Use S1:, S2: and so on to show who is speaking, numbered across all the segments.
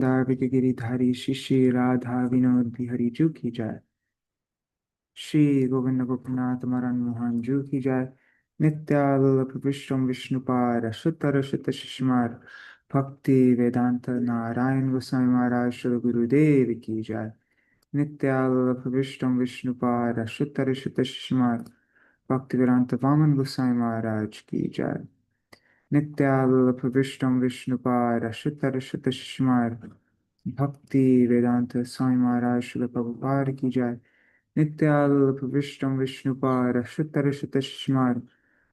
S1: दार्भिक गिरिधारी श्री राधा विनोद बिहारी जू की जय। श्री गोविंद गोपीनाथ मरन मोहन जू की जय। नित्यावल्लभ विष्णु विष्णुपाद शुतर शुत शिशुमार भक्ति वेदांत नारायण गोस्वामी महाराज श्री गुरुदेव की जय। नित्यावल्लभ विष्णु विष्णुपाद शुतर शुत शिशुमार भक्ति वेदांत वामन गोस्वामी महाराज की जय। नित्यावल्लभ विष्णु विष्णुपाद शुतर शुत शिशुमार भक्ति वेदांत स्वामी महाराज श्री प्रभुपाद की जय। नित्यावल्लभ विष्णु विष्णुपाद शुतर शुत शिशुमार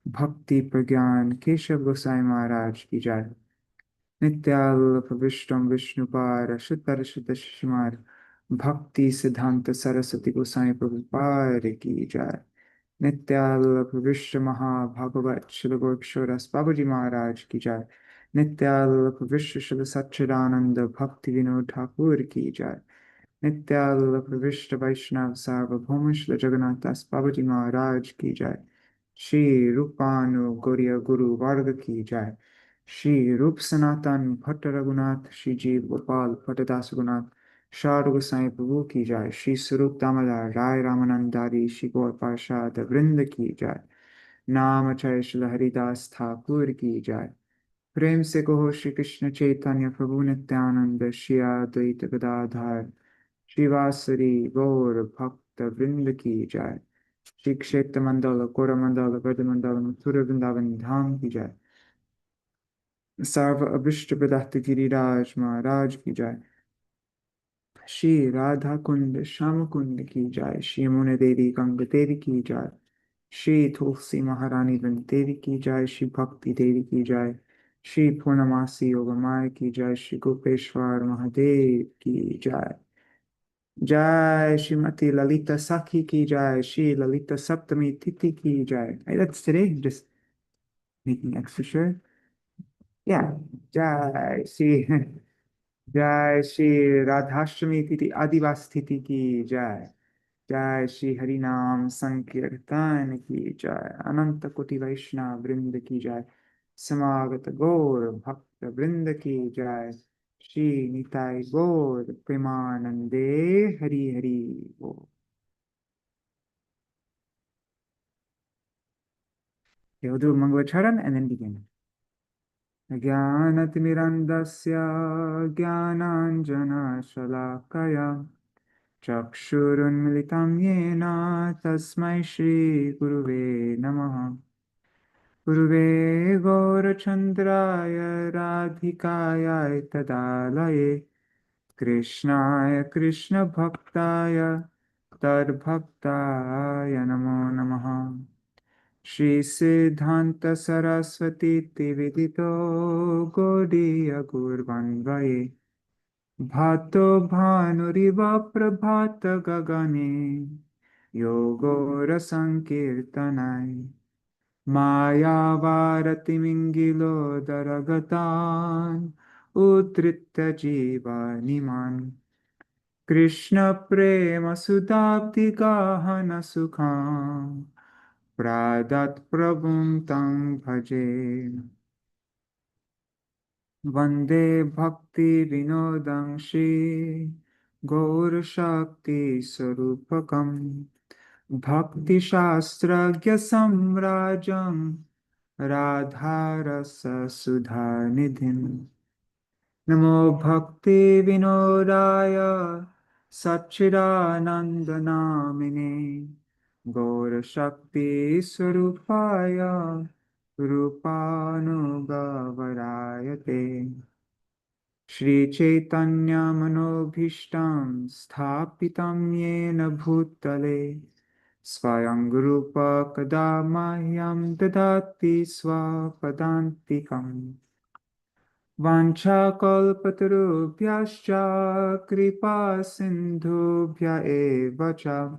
S1: भक्ति प्रज्ञान केशव गोसाई महाराज की जय। नित्यावल्लभ विष्णु विष्णुपाद शुतर शुत शिशुमार भक्ति सिद्धांत सरस्वती गोसाई प्रभुपाद की जय। नित्यावल्लभ विश्व महाभागवत श्री गोपेश्वरदास बाबू जी महाराज की जय। नित्यावल्लभ विश्व शुद्ध सच्चिदानंद भक्ति विनोद ठाकुर की जय। नित्यावल्लभ विश्व वैष्णव सार्वभौम श्री जगन्नाथ दास बाबू जी महाराज की जय। श्री रूपानु गौरिया गुरु वर्ग की जय। श्री रूप सनातन भट्ट रघुनाथ श्री जीव गोपाल भट्टदास रघुनाथ शारद गोसाई प्रभु की जय। श्री स्वरूप दामोदर राय रामानंदारी श्री गौर पार्षद वृंद की जय। नाम जय श्री हरिदास ठाकुर की जय। प्रेम से कहो श्री कृष्ण चैतन्य प्रभु नित्यानंद श्री अद्वैत गदाधर श्रीवासरी गौर भक्त वृंद की जय। श्री क्षेत्र मंडल कोरमंडल ब्रजमंडल मथुर वृंदावन धाम की जय। सर्व अभिष्ट प्रदात गिरिराज महाराज की जय। श्री राधा कुंड श्याम कुंड की जय। श्री यमुना देवी गंगा देवी की जय। श्री तुलसी महारानी वृंद देवी की जय। श्री भक्ति देवी की जय। श्री पूर्णमासी योगमाय की जय। श्री गोपेश्वर महादेव की जय। जय श्रीमती ललिता सखी की जय। श्री ललिता सप्तमी तिथि की जय। Hey, that's today. Just making extra sure. Yeah. जय श्री जय श्री राधाष्टमी तिथि आदिवास तिथि की जय। जय श्री हरि नाम संकीर्तन की जय। अनंत कोटि वैष्णव वृंद की जय। समागत गौर भक्त वृंद की जय। श्री निताय गौर प्रेमानंदे हरि हरि बोल। We'll do Mangalacharan and then begin. Jnanatimirandasya Jnananjana-shalakaya Chakshurunmilitam yena tasmai Shri Guruve Namaha. Guruve Gaurachandraya Radhikaya Tadalaye Krishnaya Krishna Bhaktaya Tadbhaktaya Namo Namaha. Śrī Siddhānta Sarasvatī Vidito Gaudiya Gurvanvaye Bhato Bhanuriva Prabhata Gagane Yogo Rasankirtanai Maya Varati Mingilo Daragatan Utritya Jiva Niman Krishna Prema Sudabdi Gahana Sukham Pradat Prabhum Tang Bhaje Vande Bhakti Vinodam Shri Gaur Shakti Sarupakam Bhakti Shastragya Samrajam Radharasa Sudha Nidhim Namo Bhakti Vinodaya Satchidananda Namine Gaur Shakti Swarupaya Rupanugavarayate Shri Chaitanya Manobhishtam Sthapitam Yena Bhutale Swayam Rupa Kadamahyam Dadati Swapadantikam Vanchakalpatarubhyascha Kripa Sindhubhya eva cha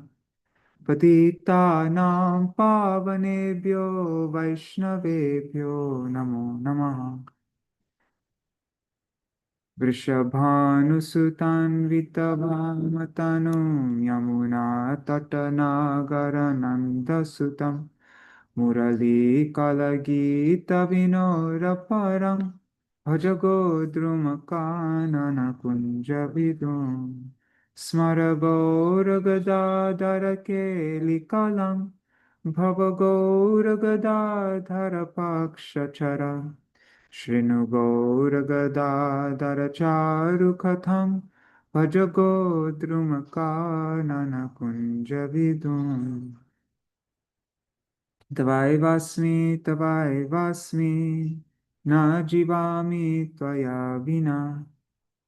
S1: Patitanam pavanebhyo Vaishnavebhyo Namo Namaha. Vrishabhanusutan Vitavamatanu Yamuna Tatanagarananda Murali Kalagita Vinoraparam Bhajagodrumakananakunjavidum Smaragoragadadarake Bhavagoragadadarapakshachara Shrinugoragadadaracharukhatam Bhajagodrumakananakunjavidum Tavai vasmi, na jivami tvaya vina,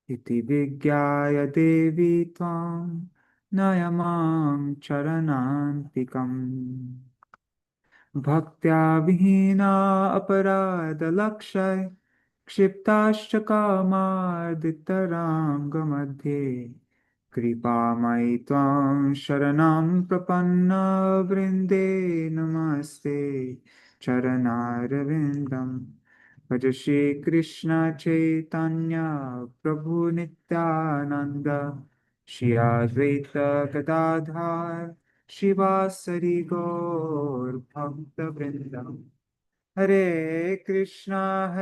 S1: iti vigyaya devi tvam, nayamam charanantikam. Bhaktya vihina aparada lakshay, kshiptascha kamaditaram gamadhe. Kripa mai tvam sharanam prapanna vrinde namaste charanarvindam. Bhaja Shri Krishna Chaitanya Prabhu Nityananda Shri Advaita Gadadhar Shivasari Gaur Bhakta Vrindam. Hare Krishna,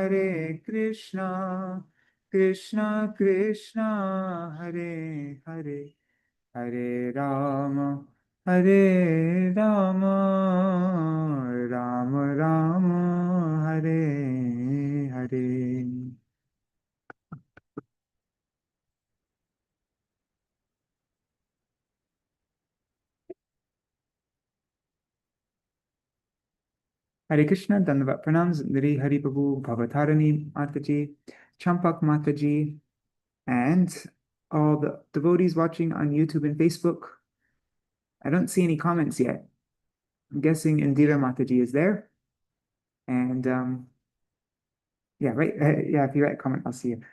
S1: Krishna Krishna, Hare Hare, Hare Rama, Hare Rama, Rama Rama, Hare Hare. Hare Krishna, Dandavat Pranams, Niri Hari Prabhu, Bhavatarani Mataji, Champak Mataji, and all the devotees watching on YouTube and Facebook. I don't see any comments yet. I'm guessing Indira Mataji is there. And yeah, right. Yeah, if you write a comment, I'll see you.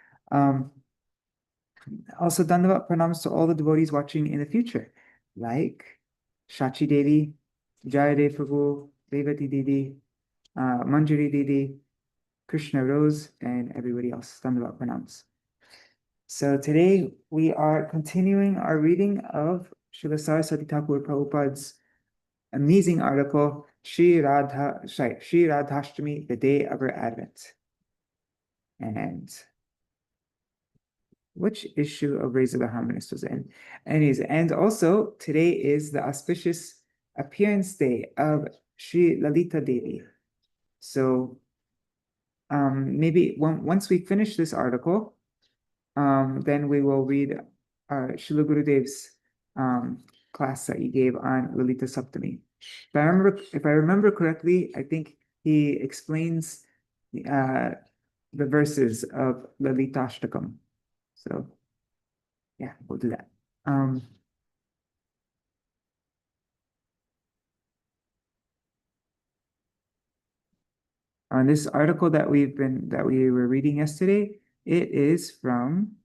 S1: Also, Dandavat Pranams to all the devotees watching in the future, like Shachi Devi, Jayadev Prabhu, Devati Didi, Manjari Didi, Krishna Rose, and everybody else. Dandavat Pranams. So today we are continuing our reading of Śrīla Sarasvatī Thakur Prabhupada's amazing article, Śrī Rādhāṣṭamī, the day of her advent. And which issue of Raise of the Harmonist was in? And also today is the auspicious appearance day of Shri Lalita Devi. So maybe once we finish this article, then we will read Srila Gurudev's class that he gave on Lalita Saptami. If I remember correctly, I think he explains the verses of Lalita Ashtakam. So yeah, we'll do that. On this article that we were reading yesterday, it is from.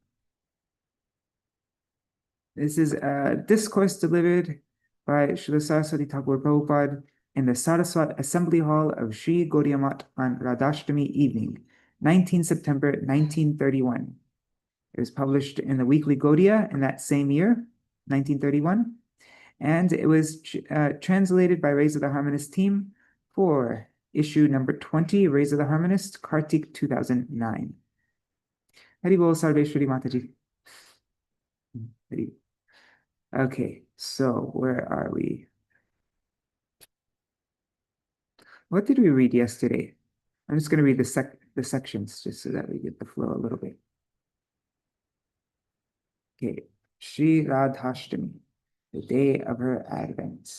S1: This is a discourse delivered by Śrīla Sarasvatī Thakur Prabhupada in the Sarasvat Assembly Hall of Sri Gaudiya Math on Radhashtami evening, 19 September 1931. It was published in the Weekly Gaudiya in that same year, 1931, and it was translated by Raise of the Harmonist team for issue number 20, Raise of the Harmonist, Kartik 2009. Hari Bol Sarveshwari Mataji. Okay, so where are we? What did we read yesterday? I'm just going to read the sections just so that we get the flow a little bit. Okay, Śrī Rādhāṣṭamī, the day of her advent.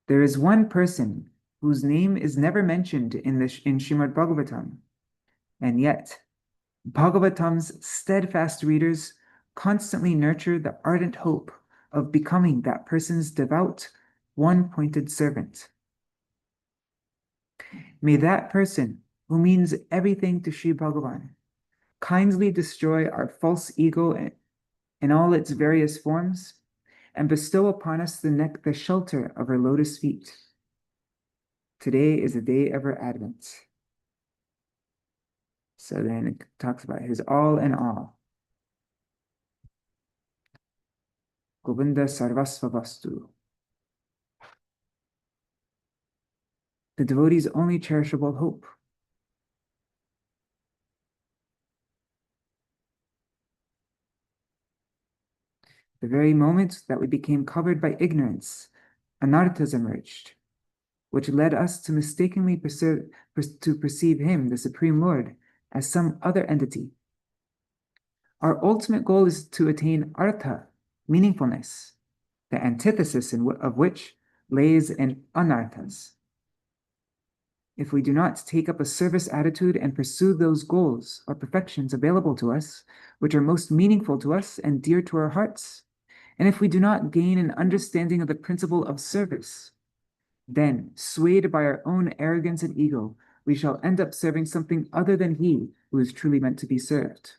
S1: There is one person whose name is never mentioned in Srimad Bhagavatam, and yet Bhagavatam's steadfast readers constantly nurture the ardent hope of becoming that person's devout, one-pointed servant. May that person, who means everything to Sri Bhagavan, kindly destroy our false ego in all its various forms, and bestow upon us the shelter of her lotus feet. Today is the day of her advent. So then it talks about his all in all. Govinda Sarvasva Vastu. the devotee's only cherishable hope. The very moment that we became covered by ignorance, anarthas emerged, which led us to mistakenly perceive him, the Supreme Lord, as some other entity. Our ultimate goal is to attain artha, meaningfulness, the antithesis of which lays in anarthas. If we do not take up a service attitude and pursue those goals or perfections available to us, which are most meaningful to us and dear to our hearts, and if we do not gain an understanding of the principle of service, then, swayed by our own arrogance and ego, we shall end up serving something other than he who is truly meant to be served.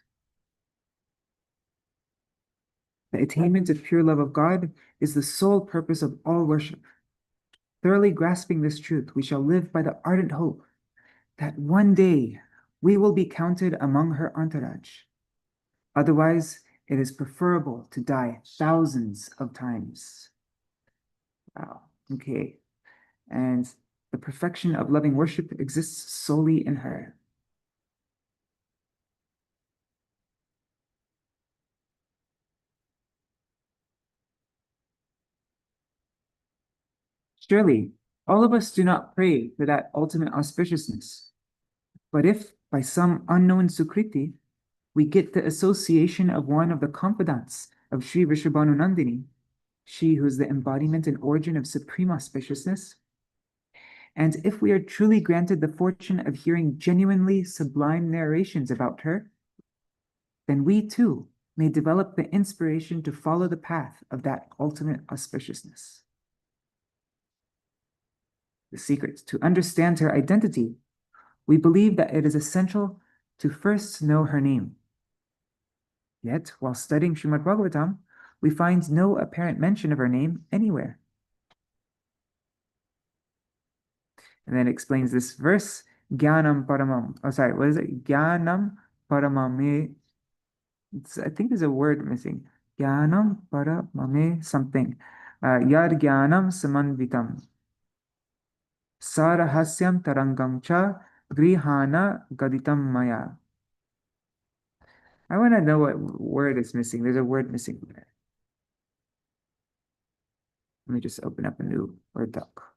S1: The attainment of pure love of God is the sole purpose of all worship. Thoroughly grasping this truth, we shall live by the ardent hope that one day we will be counted among her entourage. Otherwise, it is preferable to die thousands of times. Wow, okay. And the perfection of loving worship exists solely in her. Surely, all of us do not pray for that ultimate auspiciousness. But if, by some unknown sukriti, we get the association of one of the confidants of Sri Vrishabhanunandini, she who is the embodiment and origin of supreme auspiciousness, and if we are truly granted the fortune of hearing genuinely sublime narrations about her, then we too may develop the inspiration to follow the path of that ultimate auspiciousness. The secret to understand her identity, we believe that it is essential to first know her name. Yet, while studying Srimad Bhagavatam, we find no apparent mention of her name anywhere. And then it explains this verse, Jnanam Paramam. Oh, sorry, what is it? Jnanam Paramame. I think there's a word missing. Jnanam Paramame something. Yad Jnanam Samanvitam. Sarahasyam Tarangam Cha Grihana Gaditam Maya. I want to know what word is missing. There's a word missing there. Let me just open up a new Word doc.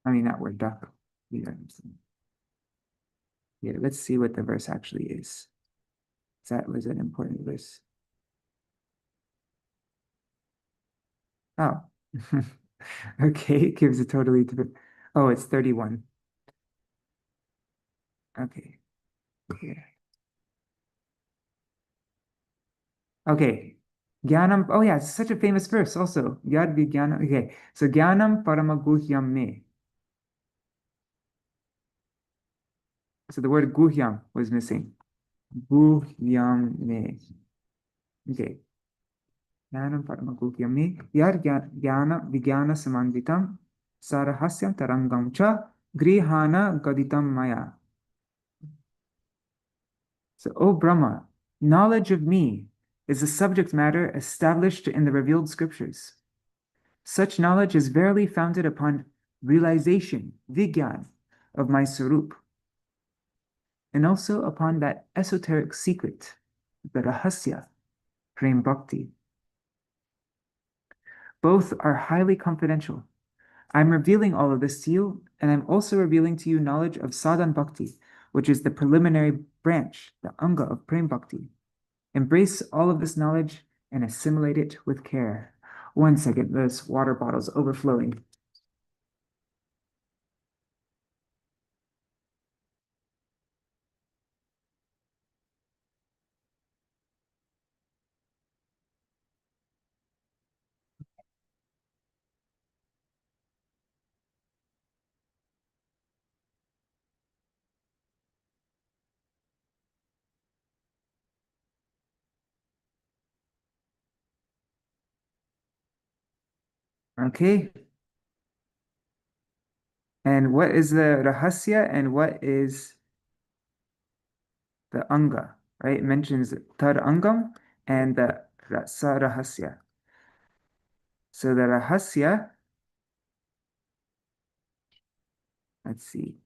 S1: I mean, not Word doc. Yeah, let's see what the verse actually is. That was an important verse. Oh, okay, it gives a totally different. Oh, it's 31. Okay, yeah. Okay, Jnanam. Oh, yeah, it's such a famous verse also. Yad Vijnana. Okay, so Jnanam Paramaguhyam Me. So the word Guhyam was missing. Guhyam Me. Okay. Jnanam Paramaguhyam Me. Yad Jnana Vijnana Samanvitam. Sarahasyam Tarangam Cha Grihana Gaditam Maya. So, O Brahma, knowledge of me is a subject matter established in the revealed scriptures. Such knowledge is verily founded upon realization, vigyan, of my sarup, and also upon that esoteric secret, the rahasya, prem bhakti. Both are highly confidential. I'm revealing all of this to you, and I'm also revealing to you knowledge of sadhan bhakti, which is the preliminary branch, the anga of prem bhakti. Embrace all of this knowledge and assimilate it with care. One second, this water bottle's overflowing. Okay. And what is the rahasya and what is the anga, right? It mentions tad angam and the rasa rahasya. So the Rahasya, let's see.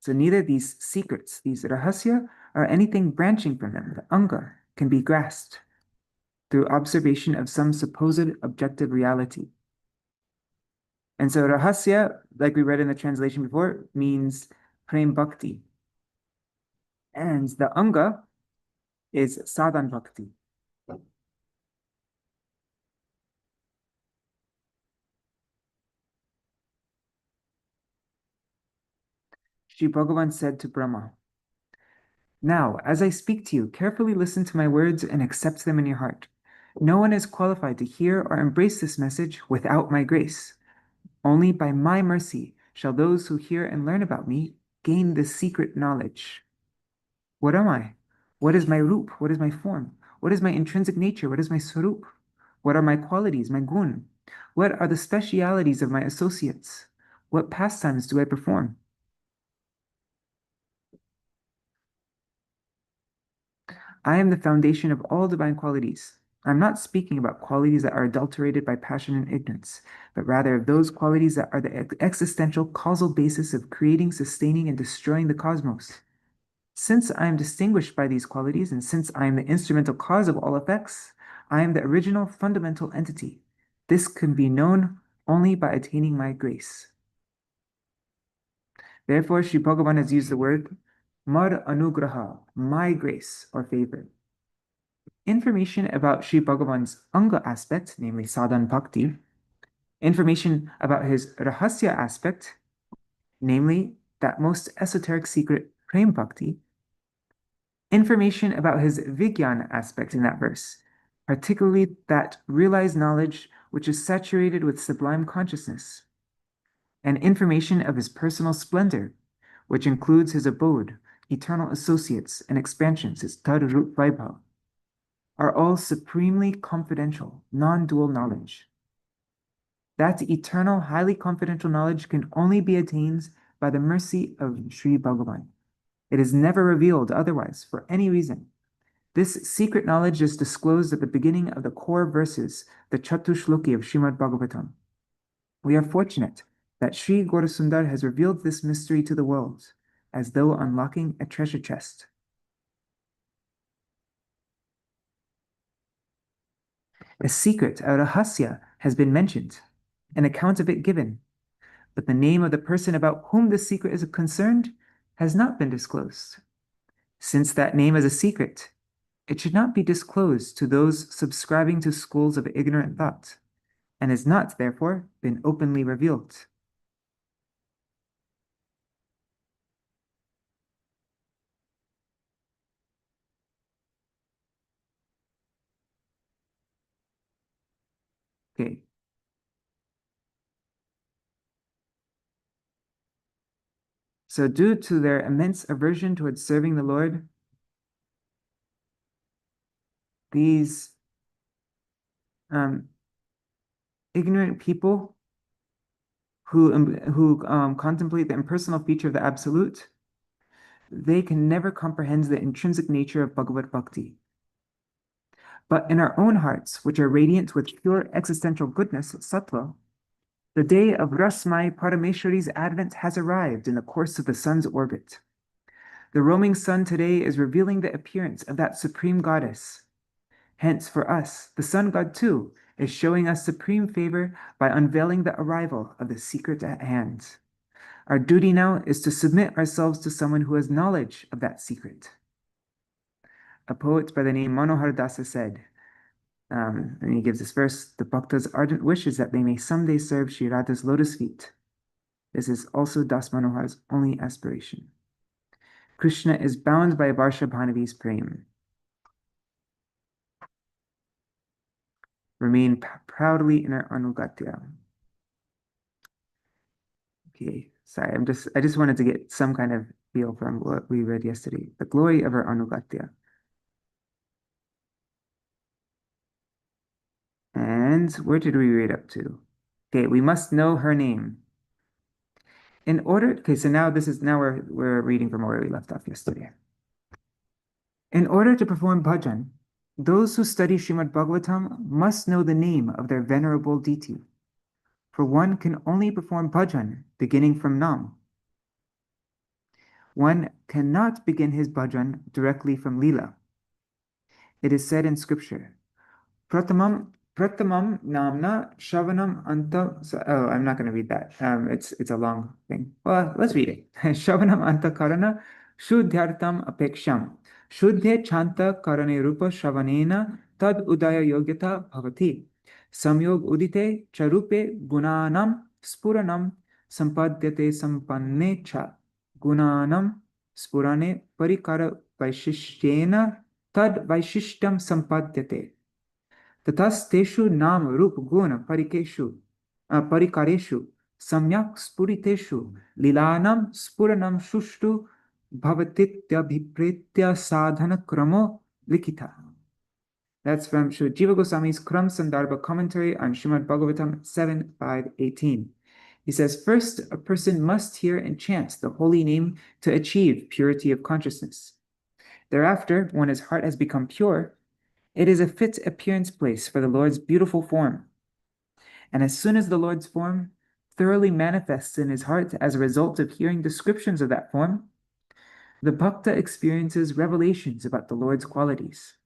S1: So neither these secrets, these Rahasya, or anything branching from them, the Anga, can be grasped through observation of some supposed objective reality. And so Rahasya, like we read in the translation before, means Prem Bhakti. And the Anga is Sadhan Bhakti. Shri Bhagavan said to Brahma, "Now, as I speak to you, carefully listen to my words and accept them in your heart. No one is qualified to hear or embrace this message without my grace. Only by my mercy shall those who hear and learn about me gain this secret knowledge. What am I? What is my roop? What is my form? What is my intrinsic nature? What is my swarup? What are my qualities, my gun? What are the specialities of my associates? What pastimes do I perform? I am the foundation of all divine qualities. I'm not speaking about qualities that are adulterated by passion and ignorance, but rather of those qualities that are the existential causal basis of creating, sustaining, and destroying the cosmos. Since I am distinguished by these qualities, and since I am the instrumental cause of all effects, I am the original fundamental entity. This can be known only by attaining my grace." Therefore, Sri Bhagavan has used the word Mar Anugraha, my grace or favor. Information about Sri Bhagavan's Anga aspect, namely Sadhan Bhakti, information about his Rahasya aspect, namely that most esoteric secret Prem Bhakti, information about his Vigyan aspect in that verse, particularly that realized knowledge which is saturated with sublime consciousness, and information of his personal splendor, which includes his abode, eternal associates, and expansions, his Tar-Rup Vaibhav, are all supremely confidential, non-dual knowledge. That eternal, highly confidential knowledge can only be attained by the mercy of Sri Bhagavan. It is never revealed otherwise for any reason. This secret knowledge is disclosed at the beginning of the core verses, the Chatushloki of Srimad Bhagavatam. We are fortunate that Sri Gaurasundar has revealed this mystery to the world, as though unlocking a treasure chest. A secret, a rahasya, has been mentioned, an account of it given, but the name of the person about whom this secret is concerned has not been disclosed. Since that name is a secret, it should not be disclosed to those subscribing to schools of ignorant thought, and has not, therefore, been openly revealed. Okay. So due to their immense aversion towards serving the Lord, these ignorant people who contemplate the impersonal feature of the Absolute, they can never comprehend the intrinsic nature of Bhagavad Bhakti. But in our own hearts, which are radiant with pure existential goodness, sattva, the day of Rasmai Parameshwari's advent has arrived in the course of the sun's orbit. The roaming sun today is revealing the appearance of that supreme goddess. Hence, for us, the sun god too is showing us supreme favor by unveiling the arrival of the secret at hand. Our duty now is to submit ourselves to someone who has knowledge of that secret. A poet by the name Manohar Dasa said, and he gives this verse, the Bhakta's ardent wish is that they may someday serve Śrī Radha's lotus feet. This is also Das Manohar's only aspiration. Krishna is bound by Varsha Bhanavi's prem. Remain proudly in our anugatya. Okay, sorry, I just wanted to get some kind of feel from what we read yesterday. The glory of our anugatya. And where did we read up to? Okay, we must know her name. Okay, so now we're reading from where we left off yesterday. In order to perform bhajan, those who study Srimad Bhagavatam must know the name of their venerable deity, for one can only perform bhajan beginning from Nam. One cannot begin his bhajan directly from Leela. It is said in scripture, Pratamam namna shavanam anta. Oh, I'm not going to read that. It's a long thing. Well, let's read it. Shavanam anta karana shuddhyartam apeksham. Shuddhe chanta karane rupa shavanena tad udaya yogyata bhavati. Samyog udite charupe gunanam spuranam sampadyate sampanne cha. Gunanam spurane parikara vaishishyena tad vaishishtam sampadyate. ततस्तेषु नाम रूप गुण परिकारेषु सम्यक् स्फुरितेषु लीलानां स्फुरणं सुष्ठु भवतीत्यभिप्रेत्य साधन क्रमो लिखिता. That's from Śrī Jiva Goswami's Kram Sandarbha commentary on Srimad Bhagavatam 7.5.18. He says, first, a person must hear and chant the holy name to achieve purity of consciousness. Thereafter, when his heart has become pure, it is a fit appearance place for the Lord's beautiful form. And as soon as the Lord's form thoroughly manifests in his heart as a result of hearing descriptions of that form, the bhakta experiences revelations about the Lord's qualities.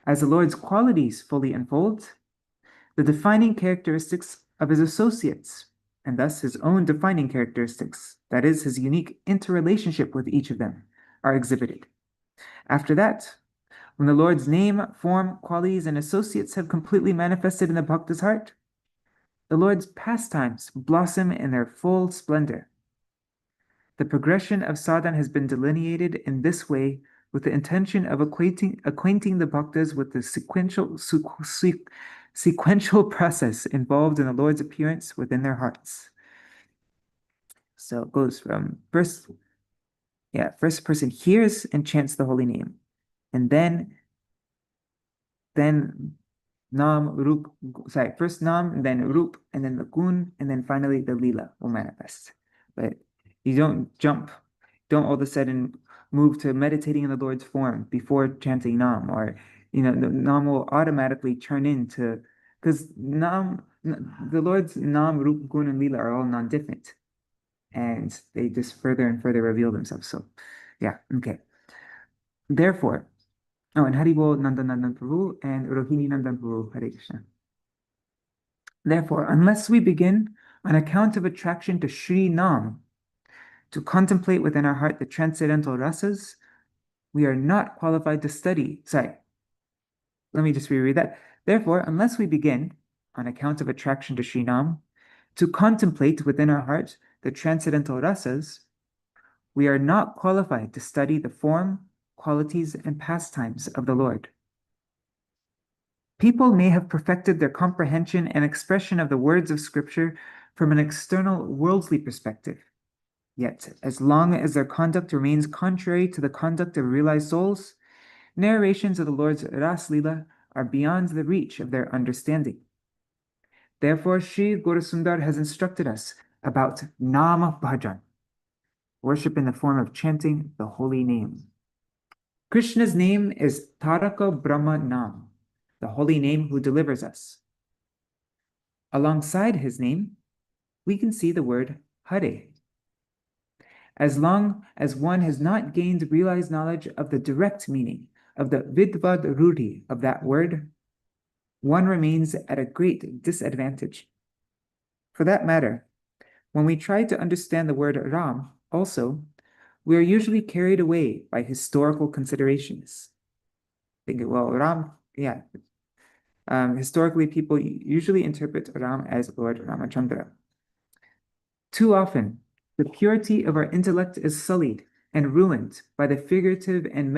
S1: As the Lord's qualities fully unfold, the defining characteristics of his associates, and thus his own defining characteristics, that is, his unique interrelationship with each of them, are exhibited. After that, when the Lord's name, form, qualities, and associates have completely manifested in the bhakta's heart, the Lord's pastimes blossom in their full splendor. The progression of sadhana has been delineated in this way with the intention of acquainting the bhaktas with the sequential process involved in the Lord's appearance within their hearts. So it goes from first person hears and chants the holy name, and then first Nam, then Rup, and then the Gun, and then finally the Leela will manifest. But you don't all of a sudden move to meditating in the Lord's form before chanting Nam, or the Nam will automatically turn into, because the Lord's Nam, Rup, Gun, and Leela are all non-different, and they just further and further reveal themselves. So, yeah, okay. Therefore, and Haribol Nandanandan Prabhu and Rohini Nandan Prabhu, Hare Krishna. Therefore, unless we begin on account of attraction to Shri Nam, to contemplate within our heart the transcendental rasas, we are not qualified to study. Let me just reread that. Therefore, unless we begin, on account of attraction to Shri Nam, to contemplate within our heart the transcendental rasas, we are not qualified to study the form, qualities, and pastimes of the Lord. People may have perfected their comprehension and expression of the words of Scripture from an external worldly perspective. Yet, as long as their conduct remains contrary to the conduct of realized souls, narrations of the Lord's Ras Leela are beyond the reach of their understanding. Therefore, Sri Gaurasundar has instructed us about Nama Bhajan, worship in the form of chanting the holy name. Krishna's name is Taraka Brahma Nam, the holy name who delivers us. Alongside his name, we can see the word Hare. As long as one has not gained realized knowledge of the direct meaning of the Vidvad Rudhi of that word, one remains at a great disadvantage. For that matter, when we try to understand the word Ram also, we are usually carried away by historical considerations. Thinking, well, Ram, yeah. Historically, people usually interpret Ram as Lord Ramachandra. Too often, the purity of our intellect is sullied and ruined by the figurative and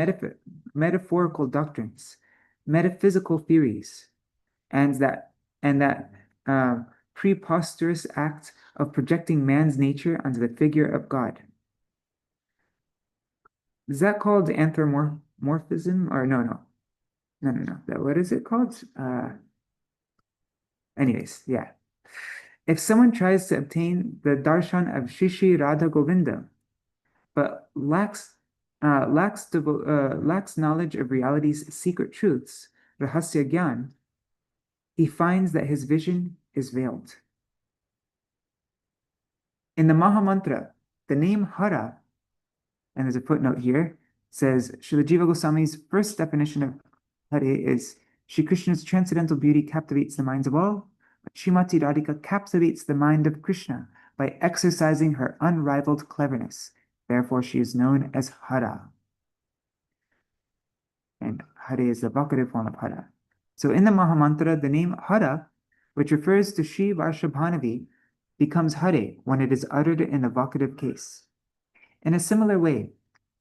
S1: metaphorical doctrines, metaphysical theories, and that preposterous act of projecting man's nature onto the figure of God. Is that called anthropomorphism? Or no. What is it called? Anyways, yeah. If someone tries to obtain the darshan of Shri Radha Govinda, but lacks lacks knowledge of reality's secret truths, rahasya gyan, he finds that his vision is veiled. In the Mahamantra, the name Hara, and there's a footnote here, says Śrīla Jiva Goswami's first definition of Hare is Shri Krishna's transcendental beauty captivates the minds of all, but Srimati Radhika captivates the mind of Krishna by exercising her unrivaled cleverness. Therefore, she is known as Hara. And Hare is the vocative form of Hara. So in the Mahamantra, the name Hara, which refers to Śrī Vārshabhānavi, becomes Hare when it is uttered in the vocative case. In a similar way,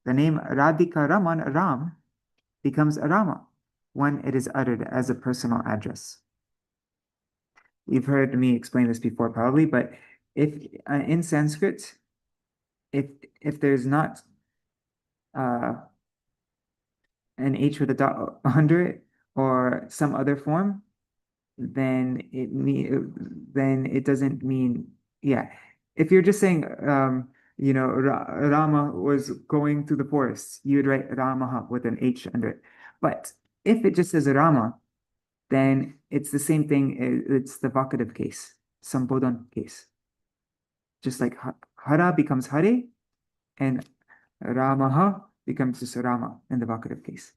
S1: the name Radhika Raman, Ram, becomes Rama when it is uttered as a personal address. You've heard me explain this before probably, but if in Sanskrit, if there's not an H with a dot under it or some other form, then it doesn't mean, yeah. If you're just saying, Rama was going through the forest, you would write Ramaha with an H under it. But if it just says Rama, then it's the same thing. It's the vocative case, Sambodhan case. Just like Hara becomes Hare, and Ramaha becomes just Rama in the vocative case.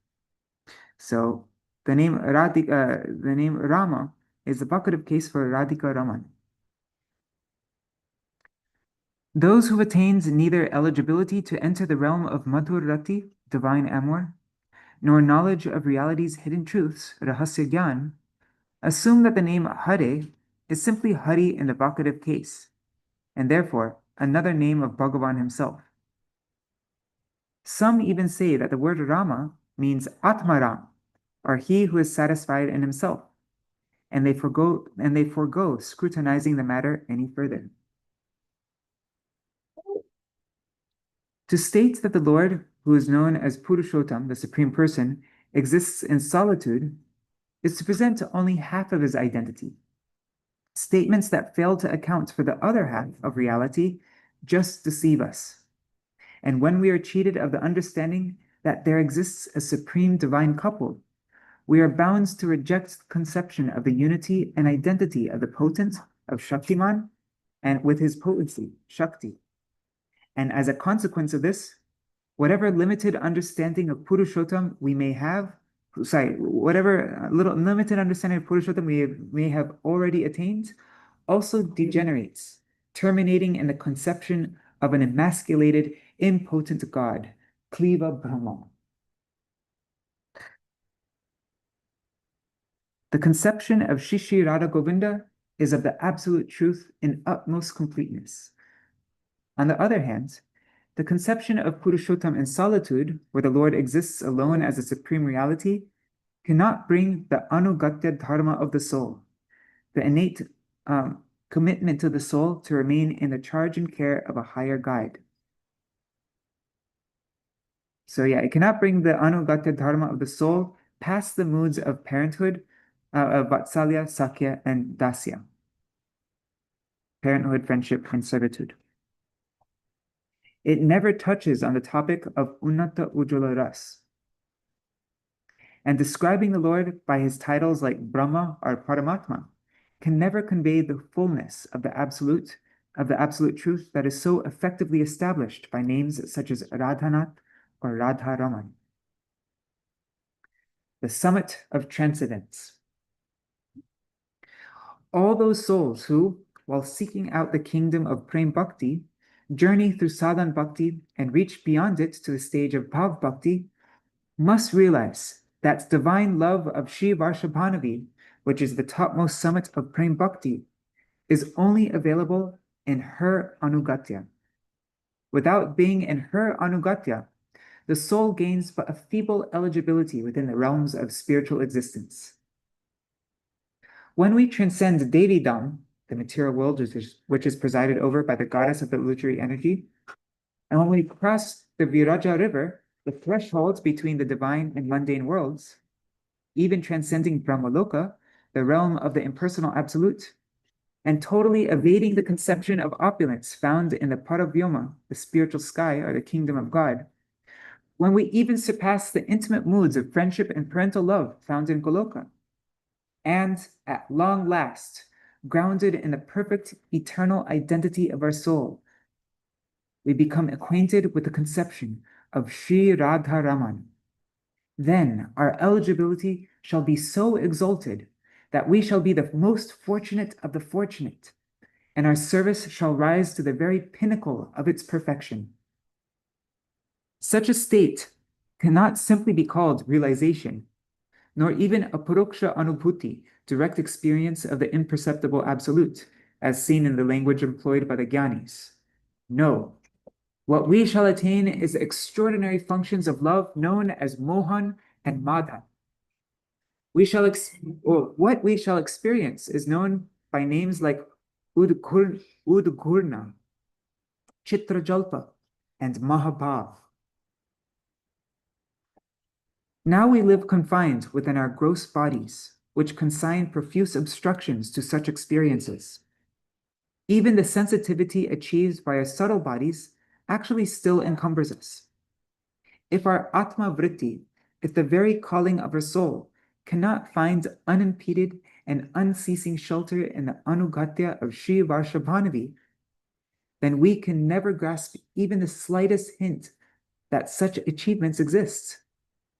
S1: So the name Rama is the vocative case for Radhika Raman. Those who attained neither eligibility to enter the realm of Madhur Rati, divine amour, nor knowledge of reality's hidden truths, rahasya gyan, assume that the name Hare is simply Hari in the vocative case, and therefore another name of Bhagavan himself. Some even say that the word Rama means Atmaram, or he who is satisfied in himself, and they forego scrutinizing the matter any further. To state that the Lord, who is known as Purushottam, the Supreme Person, exists in solitude, is to present only half of his identity. Statements that fail to account for the other half of reality just deceive us. And when we are cheated of the understanding that there exists a supreme divine couple, we are bound to reject the conception of the unity and identity of the potent, of Shaktiman, and with his potency, Shakti. And as a consequence of this, whatever limited understanding of Purushottam we may have, whatever little limited understanding of Purushottam we may have already attained, also degenerates, terminating in the conception of an emasculated, impotent God, Kliva Brahma. The conception of Shri Radha Govinda is of the absolute truth in utmost completeness. On the other hand, the conception of Purushottam in solitude, where the Lord exists alone as a supreme reality, cannot bring the anugatya dharma of the soul, the innate commitment to the soul to remain in the charge and care of a higher guide. So yeah, it cannot bring the anugatya dharma of the soul past the moods of parenthood, of vatsalya, sakya, and dasya. Parenthood, friendship, and servitude. It never touches on the topic of Unnata Ujjvala Ras. And describing the Lord by his titles like Brahma or Paramatma can never convey the fullness of the absolute truth that is so effectively established by names such as Radhanath or Radharaman. The summit of transcendence. All those souls who, while seeking out the kingdom of Prem Bhakti, journey through Sadhan Bhakti and reach beyond it to the stage of Bhav Bhakti, must realize that divine love of Śrī Vārshabhānavi, which is the topmost summit of Prem Bhakti, is only available in her Anugatya. Without being in her Anugatya, the soul gains but a feeble eligibility within the realms of spiritual existence. When we transcend Devidam, the material world which is presided over by the goddess of the illusory energy, and when we cross the Viraja river, the threshold between the divine and mundane worlds, even transcending Brahmaloka, the realm of the impersonal absolute, and totally evading the conception of opulence found in the Paravyoma, the spiritual sky or the kingdom of God, when we even surpass the intimate moods of friendship and parental love found in Goloka. And at long last, grounded in the perfect eternal identity of our soul, we become acquainted with the conception of Śrī Rādhāṣṭamī. Then our eligibility shall be so exalted that we shall be the most fortunate of the fortunate, and our service shall rise to the very pinnacle of its perfection. Such a state cannot simply be called realization, nor even a paroksha anubhuti, direct experience of the imperceptible absolute, as seen in the language employed by the jnanis. No, what we shall attain is the extraordinary functions of love known as mohan and madha. What we shall experience is known by names like Udgurna, Chitrajalpa, and Mahabhav. Now we live confined within our gross bodies, which consign profuse obstructions to such experiences. Even the sensitivity achieved by our subtle bodies actually still encumbers us. If our Atma Vritti, if the very calling of our soul, cannot find unimpeded and unceasing shelter in the Anugatya of Śrī Varshabhanavi, then we can never grasp even the slightest hint that such achievements exist.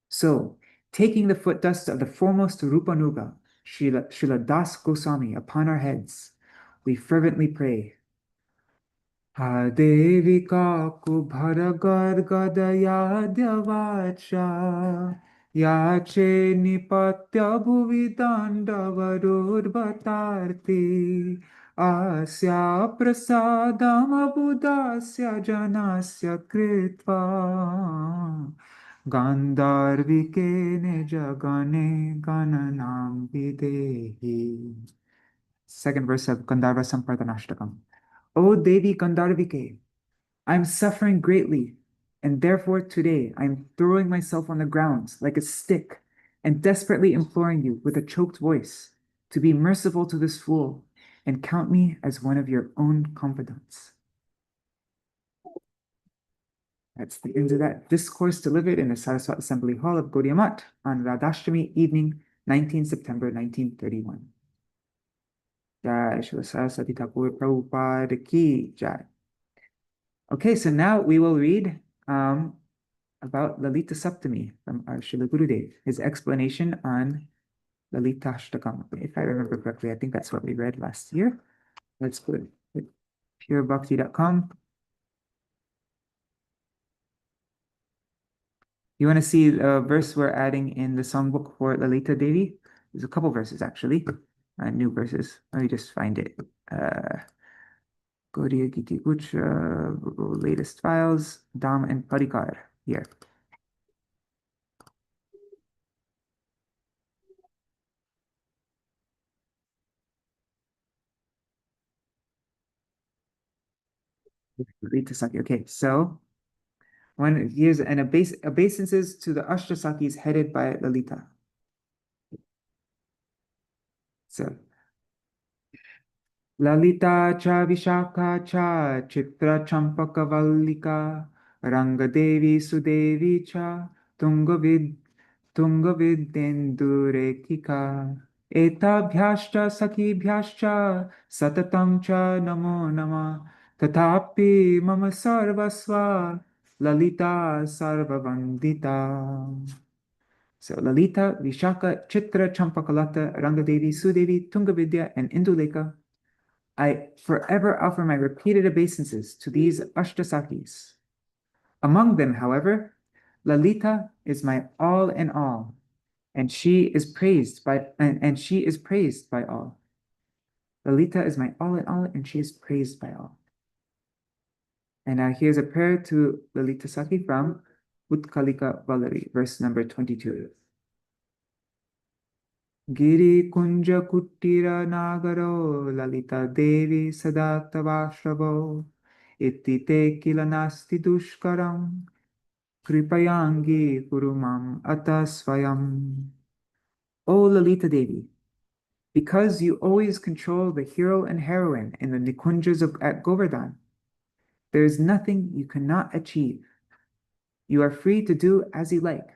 S1: So, taking the foot dust of the foremost Rupanuga, Śrīla Das Gosvāmī, upon our heads, we fervently pray, Ha Devika Kubharagar Gadaya Dhyavacha Yache Nipatya Bhuvidandavadur Bhatarti Asya Prasadam Abudasya Janasya Kritva Gandharvike Jagane Gananam Videhi. Second verse of Gandharva Sampradhanashtakam. O Devi Gandharvike, I am suffering greatly, and therefore today I am throwing myself on the ground like a stick and desperately imploring you with a choked voice to be merciful to this fool and count me as one of your own confidants. That's the end of that discourse delivered in the Saraswati Assembly Hall of Gaudiya Math on Radhāṣṭamī evening, 19 September 1931. Jai Śrīla Sarasvatī Thakur Prabhupāda ki Jai. Okay, so now we will read about Lalita Saptami from our Srila Gurudev, his explanation on Lalita Ashtakam. If I remember correctly, I think that's what we read last year. Let's go to purebhakti.com. You want to see a verse we're adding in the songbook for Lalita Devi? There's a couple verses actually, new verses. Let me just find it. Gaudiya Giti Gucha, latest files, Dham and Parikar here. Okay, so here's an obeisances to the Ashtasakis headed by Lalita. So Lalita cha Vishaka cha Chitra Champaka Vallika Rangadevi Sudevi cha Tungavidendureka Etabhyashcha Sakibhyashcha Satatam cha Namo Nama Tathapi Mama Sarvasva Lalita Sarvavandita. So Lalita, Vishaka, Chitra, Champakalata, Rangadevi, Sudevi, Tungavidya, and Induleka, I forever offer my repeated obeisances to these Ashtasakis. Among them, however, Lalita is my all in all, and she is praised by all. Lalita is my all in all, and she is praised by all. And now here's a prayer to Lalita Saki from Utkalika Valari, verse number 22. Giri Kunja Kuttira Nagaro Lalita Devi Sadatavashravo Ittite Kilanasti Dushkaram Kripayangi Kurumam Atasvayam. O Lalita Devi, because you always control the hero and heroine in the Nikunjas at Govardhan, there is nothing you cannot achieve. You are free to do as you like.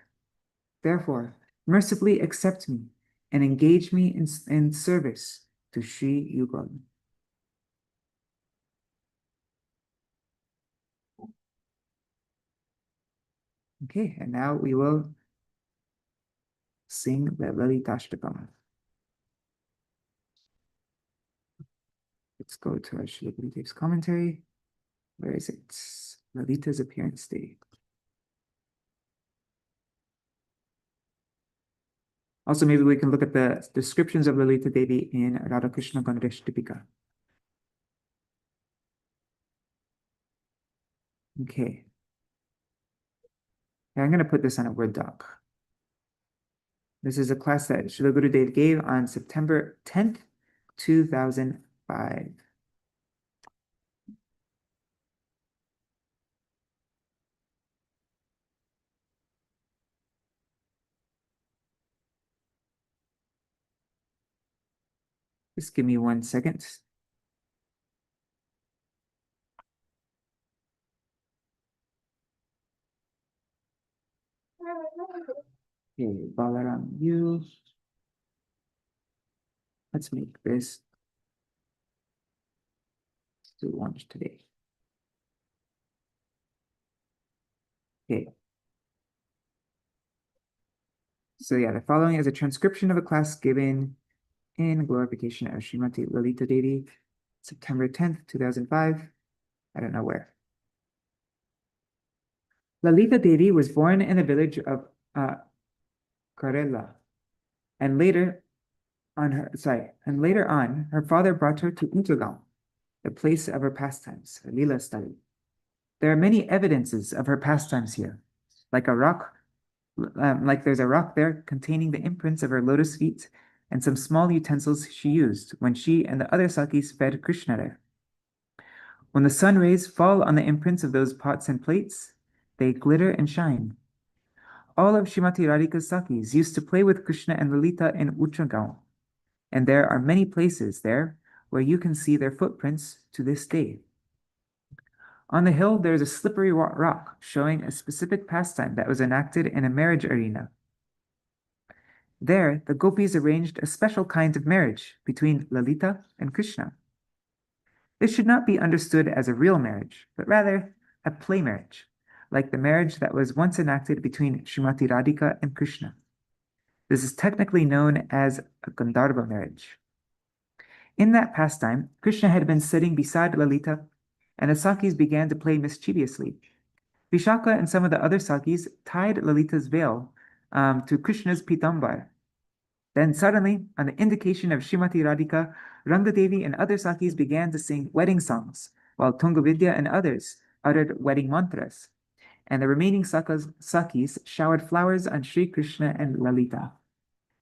S1: Therefore, mercifully accept me and engage me in service to Śrī Yugal. Okay, and now we will sing the Lalita-ashtakam. Let's go to our Śrīla Gurudev's commentary. Where is it? Lalita's appearance day. Also, maybe we can look at the descriptions of Lalita Devi in Radha Krishna Ganesh Tipika. Okay. Now I'm going to put this on a Word doc. This is a class that Śrīla Gurudev gave on September 10th, 2005. Just give me 1 second. Okay, Balaram, you. Let's make this to lunch today. Okay. So yeah, the following is a transcription of a class given in glorification of Srimati Lalita Devi, September 10th, 2005. I don't know where. Lalita Devi was born in the village of Karela, and later on, her father brought her to Uttagaon, the place of her pastimes, her Lila study. There are many evidences of her pastimes here, like there's a rock there containing the imprints of her lotus feet and some small utensils she used when she and the other Sakis fed Krishna there. When the sun rays fall on the imprints of those pots and plates, they glitter and shine. All of Srimati Radhika's Sakis used to play with Krishna and Lalita in Uttagaon, and there are many places there where you can see their footprints to this day. On the hill, there is a slippery rock showing a specific pastime that was enacted in a marriage arena. There, the gopis arranged a special kind of marriage between Lalita and Krishna. This should not be understood as a real marriage, but rather a play marriage, like the marriage that was once enacted between Srimati Radhika and Krishna. This is technically known as a Gandharva marriage. In that pastime, Krishna had been sitting beside Lalita, and the Sakis began to play mischievously. Vishaka and some of the other Sakis tied Lalita's veil to Krishna's pitambar. Then suddenly, on the indication of Srimati Radhika, Rangadevi and other Sakis began to sing wedding songs, while Tungavidya and others uttered wedding mantras, and the remaining Sakis showered flowers on Sri Krishna and Lalita.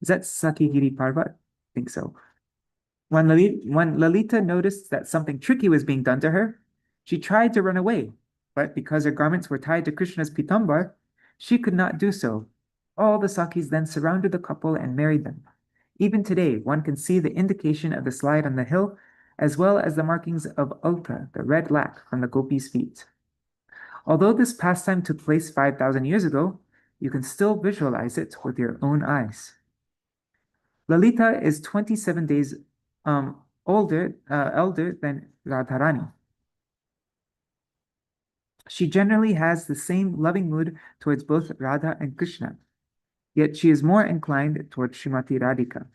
S1: Is that Sakigiri Parvat? I think so. When Lalita noticed that something tricky was being done to her, she tried to run away, but because her garments were tied to Krishna's pitambar, she could not do so. All the Sakis then surrounded the couple and married them. Even today, one can see the indication of the slide on the hill, as well as the markings of Alka, the red lac from the gopis' feet. Although this pastime took place 5,000 years ago, you can still visualize it with your own eyes. Lalita is 27 days elder than Radharani. She generally has the same loving mood towards both Radha and Krishna, yet she is more inclined towards Srimati Radhika.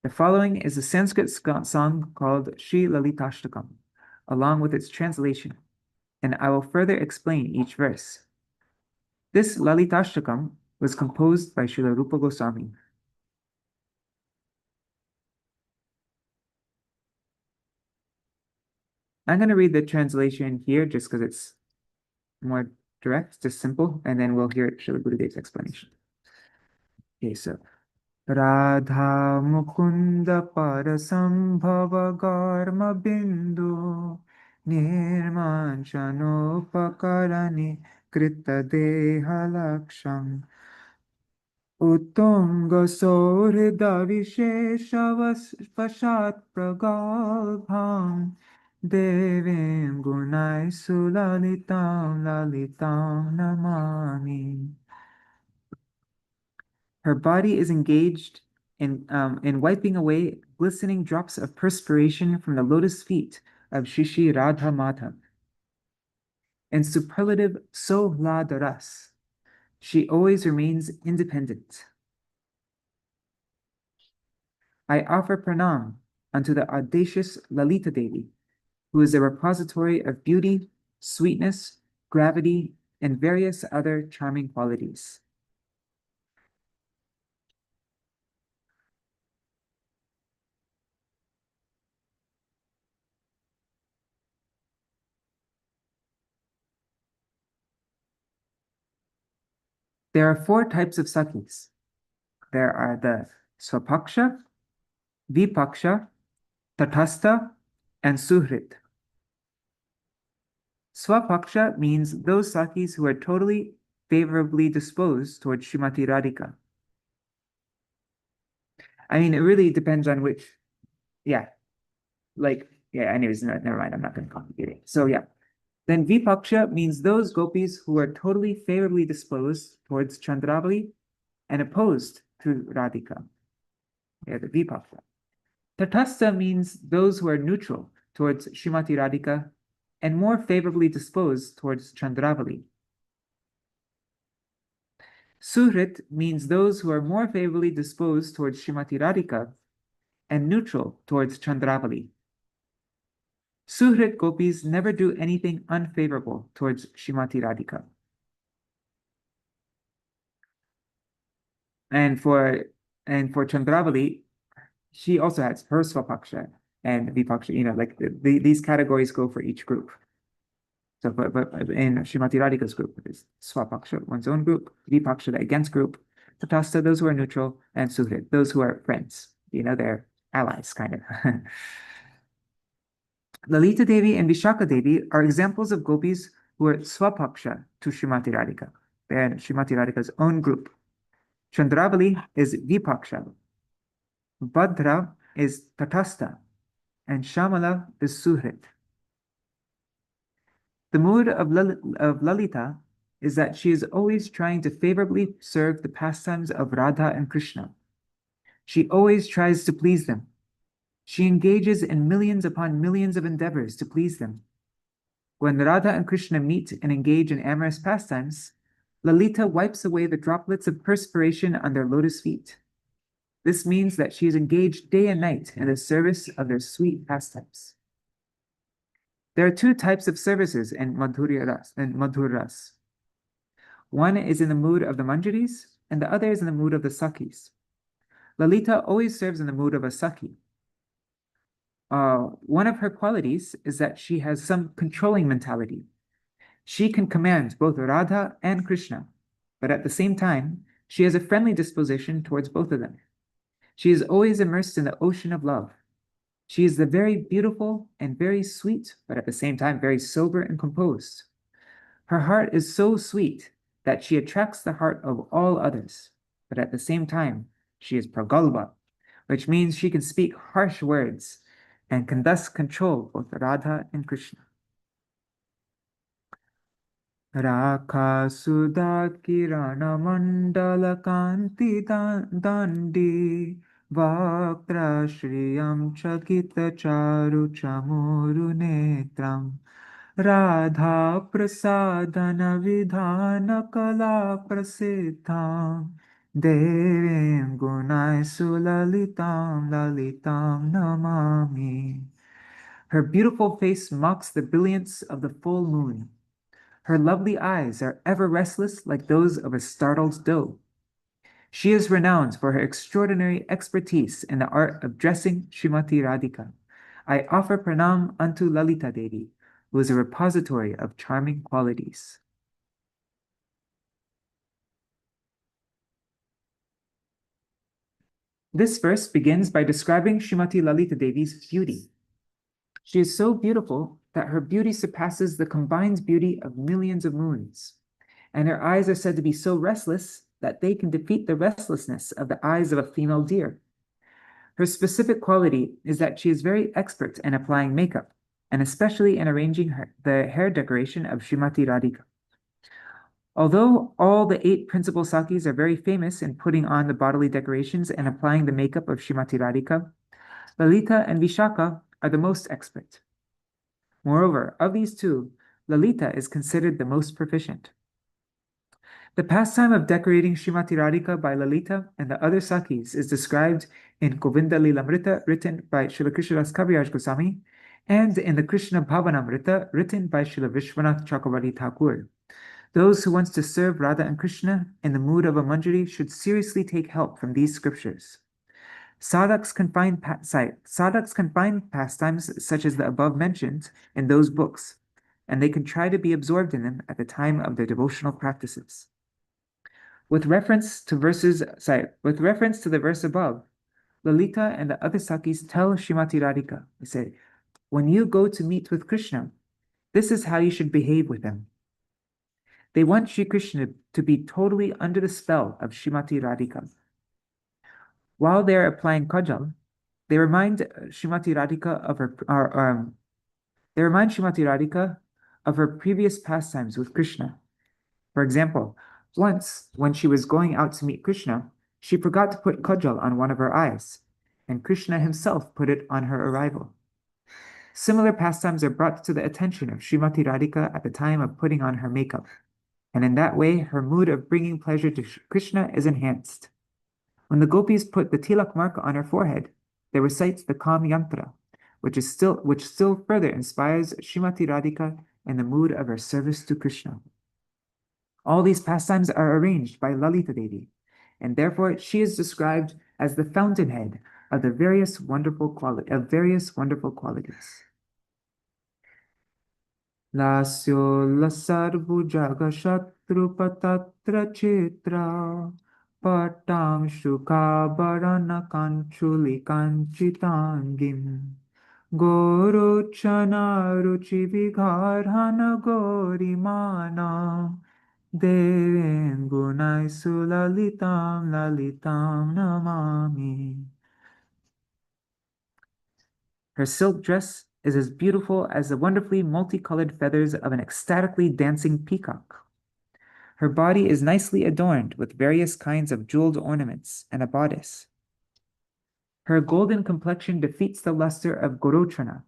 S1: The following is a Sanskrit song called Śrī Lalita-ashtakam, along with its translation, and I will further explain each verse. This Lalita-ashtakam was composed by Śrīla Rupa Goswāmī. I'm going to read the translation here just because it's more direct, just simple, and then we'll hear Śrīla Gurudev's explanation. Okay, so Radha Mukunda Parasambhava Garma Bindu Nirmanchanopakarani Krita Deha Laksham Uttunga Sohrida Vishesha Vashat Pragalbham Devim gunai sulalitam lalitam namami. Her body is engaged in wiping away glistening drops of perspiration from the lotus feet of Shri Radha Madhav. In superlative Sohladaras, she always remains independent. I offer pranam unto the audacious Lalita Devi, who is a repository of beauty, sweetness, gravity, and various other charming qualities. There are 4 types of sakis. There are the Swapaksha, Vipaksha, Tatastha, and Suhrit. Swapaksha means those sakis who are totally favorably disposed towards Srimati Radhika. I mean, it really depends on which, anyways, never mind, I'm not going to complicate it. So yeah, then Vipaksha means those gopis who are totally favorably disposed towards Chandravali and opposed to Radhika. Yeah, the Vipaksha. Tatastha means those who are neutral towards Srimati Radhika and more favorably disposed towards Chandravali. Suhrit means those who are more favorably disposed towards Srimati Radhika and neutral towards Chandravali. Suhrit gopis never do anything unfavorable towards Srimati Radhika. And for Chandravali, she also has her Swapaksha and Vipaksha, these categories go for each group. So, but in Srimati Radhika's group, it is Swapaksha, one's own group, Vipaksha, the against group, Tatastha, those who are neutral, and Suhrit, those who are friends. They're allies, kind of. Lalita Devi and Vishaka Devi are examples of gopis who are Swapaksha to Srimati Radhika. They're in Srimati Radhika's own group. Chandravali is Vipaksha. Bhadra is Tatastha. And Shamala is Suhrit. The mood of Lalita is that she is always trying to favorably serve the pastimes of Radha and Krishna. She always tries to please them. She engages in millions upon millions of endeavors to please them. When Radha and Krishna meet and engage in amorous pastimes, Lalita wipes away the droplets of perspiration on their lotus feet. This means that she is engaged day and night in the service of their sweet pastimes. There are 2 types of services in Madhurya Ras. One is in the mood of the Manjaris, and the other is in the mood of the Sakis. Lalita always serves in the mood of a Saki. One of her qualities is that she has some controlling mentality. She can command both Radha and Krishna, but at the same time, she has a friendly disposition towards both of them. She is always immersed in the ocean of love. She is the very beautiful and very sweet, but at the same time very sober and composed. Her heart is so sweet that she attracts the heart of all others, but at the same time, she is pragalbha, which means she can speak harsh words and can thus control both Radha and Krishna. Rakha Sudha Kirana Mandala Kanti Dandi Vaktra Shriyam Chakita Charu Chamuru Netram Radha Prasadana Vidhana Kala Prasiddham Devim Gunai Sulalitam Lalitam Namami. Her beautiful face mocks the brilliance of the full moon. Her lovely eyes are ever restless like those of a startled doe. She is renowned for her extraordinary expertise in the art of dressing Srimati Radhika. I offer pranam unto Lalita Devi, who is a repository of charming qualities. This verse begins by describing Srimati Lalita Devi's beauty. She is so beautiful that her beauty surpasses the combined beauty of millions of moons, and her eyes are said to be so restless that they can defeat the restlessness of the eyes of a female deer. Her specific quality is that she is very expert in applying makeup. and especially in arranging the hair decoration of Srimati Radhika. Although all the 8 principal Sakis are very famous in putting on the bodily decorations and applying the makeup of Srimati Radhika, Lalita and Vishaka are the most expert. Moreover, of these two, Lalita is considered the most proficient. The pastime of decorating Srimati Radhika by Lalita and the other Sakis is described in Govinda Lilamrita, written by Srila Krishnadas Kaviraj Goswami, and in the Krishna Bhavanamrita, written by Srila Vishwanath Chakravarti Thakur. Those who want to serve Radha and Krishna in the mood of a manjari should seriously take help from these scriptures. Sadhaks can find pastimes such as the above mentioned in those books, and they can try to be absorbed in them at the time of their devotional practices. With reference to the verse above, Lalita and the other Sakis tell Srimati Radhika, they say, when you go to meet with Krishna, this is how you should behave with him. They want Sri Krishna to be totally under the spell of Srimati Radhika. While they are applying kajal, they remind Srimati Radhika of her previous pastimes with Krishna. For example, once when she was going out to meet Krishna, she forgot to put kajal on one of her eyes, and Krishna himself put it on her arrival. Similar pastimes are brought to the attention of Srimati Radhika at the time of putting on her makeup, and in that way her mood of bringing pleasure to Krishna is enhanced. When the gopis put the tilak mark on her forehead, they recite the Kam Yantra, which still further inspires Srimati Radhika in the mood of her service to Krishna. All these pastimes are arranged by Lalita Devi, and therefore she is described as the fountainhead of various wonderful qualities. Lasyo lasarvu jaga shatru patatra chitra patam shuka barana kanchuli kanchitangim gorochana ruchi vigharhana gorimana devem gunai sulalitam lalitam namami. Her silk dress is as beautiful as the wonderfully multicolored feathers of an ecstatically dancing peacock. Her body is nicely adorned with various kinds of jeweled ornaments and a bodice. Her golden complexion defeats the luster of Gorochana.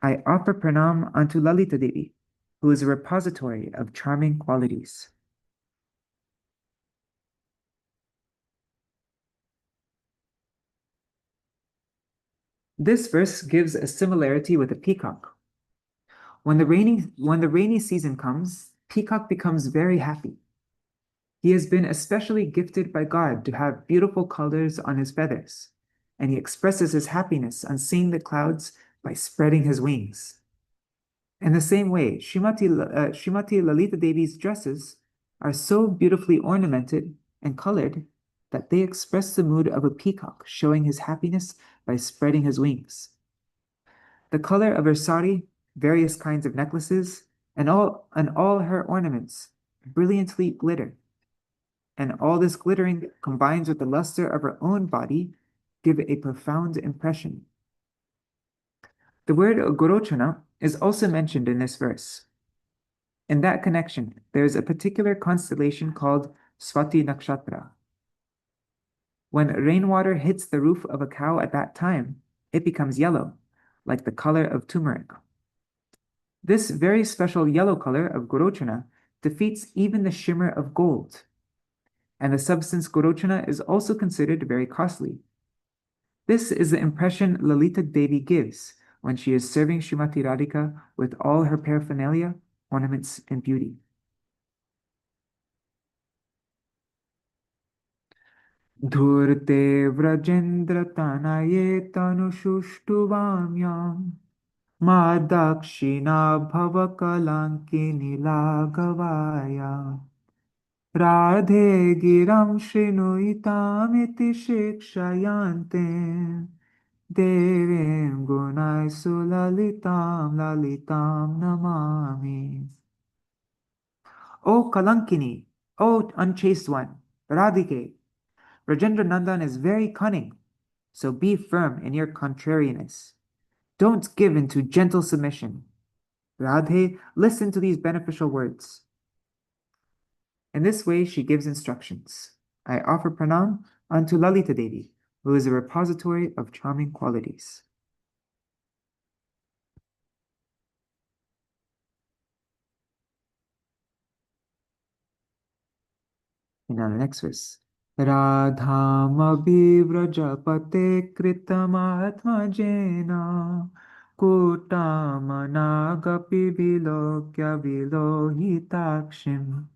S1: I offer pranam unto Lalita Devi, who is a repository of charming qualities. This verse gives a similarity with a peacock. When the rainy season comes, peacock becomes very happy. He has been especially gifted by God to have beautiful colors on his feathers, and he expresses his happiness on seeing the clouds by spreading his wings. In the same way, Srimati Lalita Devi's dresses are so beautifully ornamented and colored that they express the mood of a peacock showing his happiness by spreading his wings. The color of her sari, various kinds of necklaces, and all her ornaments brilliantly glitter. And all this glittering combines with the luster of her own body give a profound impression. The word Gorochana is also mentioned in this verse. In that connection, there is a particular constellation called Swati Nakshatra. When rainwater hits the roof of a cow at that time, it becomes yellow, like the color of turmeric. This very special yellow color of Gorochana defeats even the shimmer of gold, and the substance Gorochana is also considered very costly. This is the impression Lalita Devi gives when she is serving Srimati Radhika with all her paraphernalia, ornaments, and beauty. Dhurte vrajendra tanaye tanushuštuvamyam madakshina bhavakalankini lagavaya radhe giram shrinuitamiti shikshayante devim gunai sulalitam lalitam namami. O Kalankini, O unchaste one, Radhike, Rajendra Nandan is very cunning, so be firm in your contrariness. Don't give in to gentle submission. Radhe, listen to these beneficial words. In this way, she gives instructions. I offer pranam unto Lalita Devi, who is a repository of charming qualities. And now the next verse. Radham abhivrajapate kritamatmajena kutamanaagapi vilokya vilohitakshim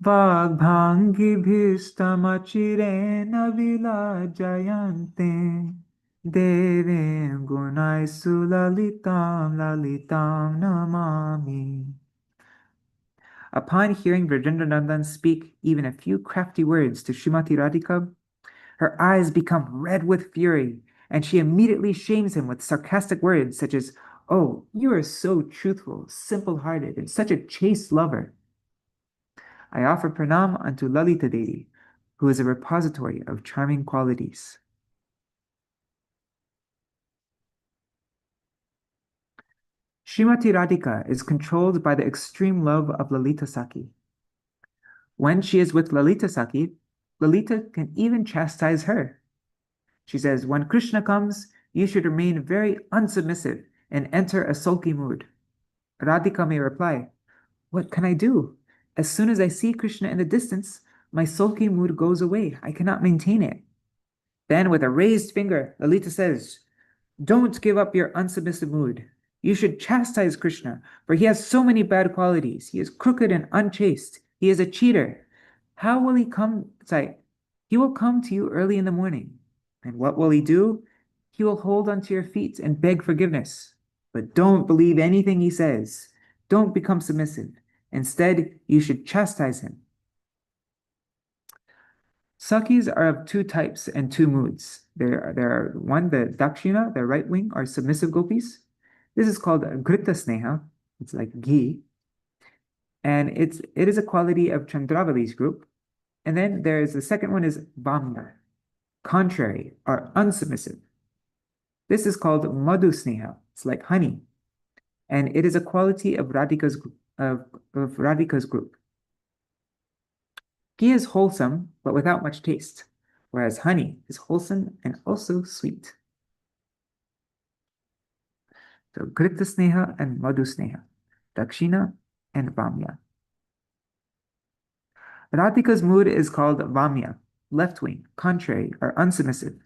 S1: vagbhangibhistamachirena vilajayante devim gunaisu lalitam lalitam namami. Upon hearing Vrajendranandan speak even a few crafty words to Srimati Radhika, her eyes become red with fury, and she immediately shames him with sarcastic words such as, "Oh, you are so truthful, simple-hearted, and such a chaste lover." I offer pranam unto Lalita Devi, who is a repository of charming qualities. Srimati Radhika is controlled by the extreme love of Lalita Saki. When she is with Lalita Saki, Lalita can even chastise her. She says, when Krishna comes, you should remain very unsubmissive and enter a sulky mood. Radhika may reply, what can I do? As soon as I see Krishna in the distance, my sulky mood goes away. I cannot maintain it. Then with a raised finger, Lalita says, don't give up your unsubmissive mood. You should chastise Krishna, for he has so many bad qualities. He is crooked and unchaste. He is a cheater. How will he come? He will come to you early in the morning. And what will he do? He will hold onto your feet and beg forgiveness. But don't believe anything he says. Don't become submissive. Instead, you should chastise him. Sakis are of two types and two moods. There are one, the Dakshina, the right wing, are submissive gopis. This is called Grita Sneha. It's like ghee. And it is a quality of Chandravali's group. And then there is the second one is Vamya, contrary or unsubmissive. This is called Madhu Sneha. It's like honey. And it is a quality of Radhika's group. Ghee is wholesome, but without much taste, whereas honey is wholesome and also sweet. So Grita Sneha and Madhu Sneha, Dakshina and Vamya. Radhika's mood is called Vamya, left wing, contrary or unsubmissive,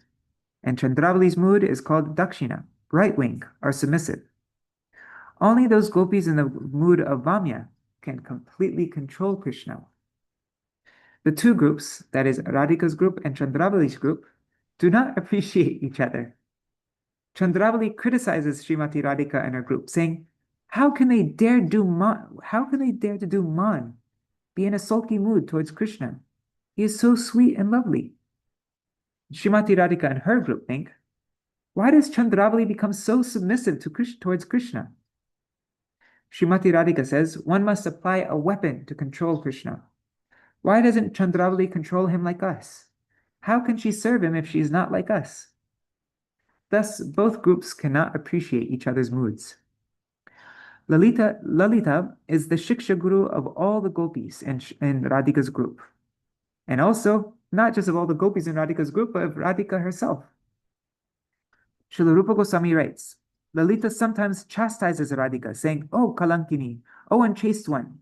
S1: and Chandravali's mood is called Dakshina, right wing or submissive. Only those gopis in the mood of Vamya can completely control Krishna. The two groups, that is Radhika's group and Chandravali's group, do not appreciate each other. Chandravali criticizes Srimati Radhika and her group, saying, how can they dare to do man, be in a sulky mood towards Krishna? He is so sweet and lovely. Srimati Radhika and her group think, why does Chandravali become so submissive towards Krishna? Srimati Radhika says, one must apply a weapon to control Krishna. Why doesn't Chandravali control him like us? How can she serve him if she is not like us? Thus, both groups cannot appreciate each other's moods. Lalita is the Shiksha Guru of all the gopis in Radhika's group. And also, not just of all the gopis in Radhika's group, but of Radhika herself. Śrīla Rupa Gosvāmī writes, Lalita sometimes chastises Radhika, saying, oh, Kalankini, oh, unchaste one,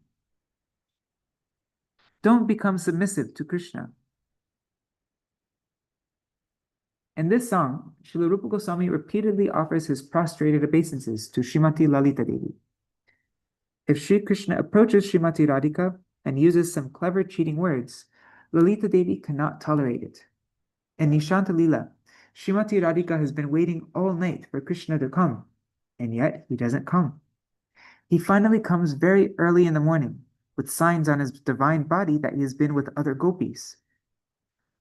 S1: don't become submissive to Krishna. In this song, Śrīla Rupa Gosvāmī repeatedly offers his prostrated obeisances to Srimati Lalita Devi. If Sri Krishna approaches Srimati Radhika and uses some clever cheating words, Lalita Devi cannot tolerate it. In Nishanta Lila, Srimati Radhika has been waiting all night for Krishna to come, and yet he doesn't come. He finally comes very early in the morning, with signs on his divine body that he has been with other gopis.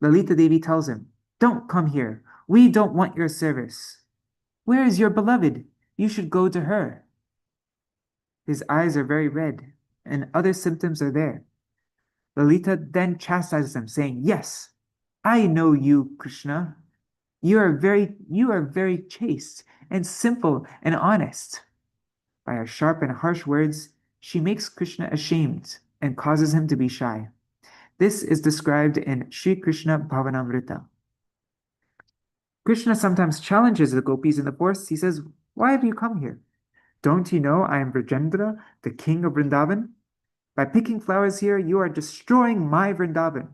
S1: Lalita Devi tells him, don't come here. We don't want your service. Where is your beloved? You should go to her. His eyes are very red, and other symptoms are there. Lalita then chastises him, saying, yes, I know you, Krishna. You are very chaste and simple and honest. By her sharp and harsh words, she makes Krishna ashamed and causes him to be shy. This is described in Sri Krishna Bhavanamrita. Krishna sometimes challenges the gopis in the forest. He says, "Why have you come here? Don't you know I am Vrajendra, the king of Vrindavan? By picking flowers here, you are destroying my Vrindavan."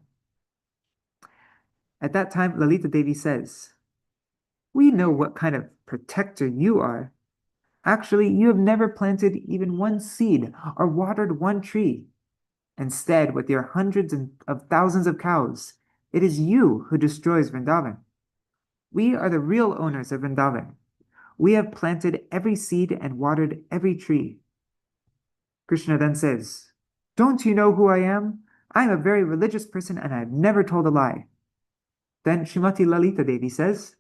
S1: At that time, Lalita Devi says, "We know what kind of protector you are. Actually, you have never planted even one seed or watered one tree. Instead, with your hundreds of thousands of cows, it is you who destroys Vrindavan. We are the real owners of Vrindavan. We have planted every seed and watered every tree." Krishna then says, "Don't you know who I am? I am a very religious person and I have never told a lie." Then Srimati Lalita Devi says,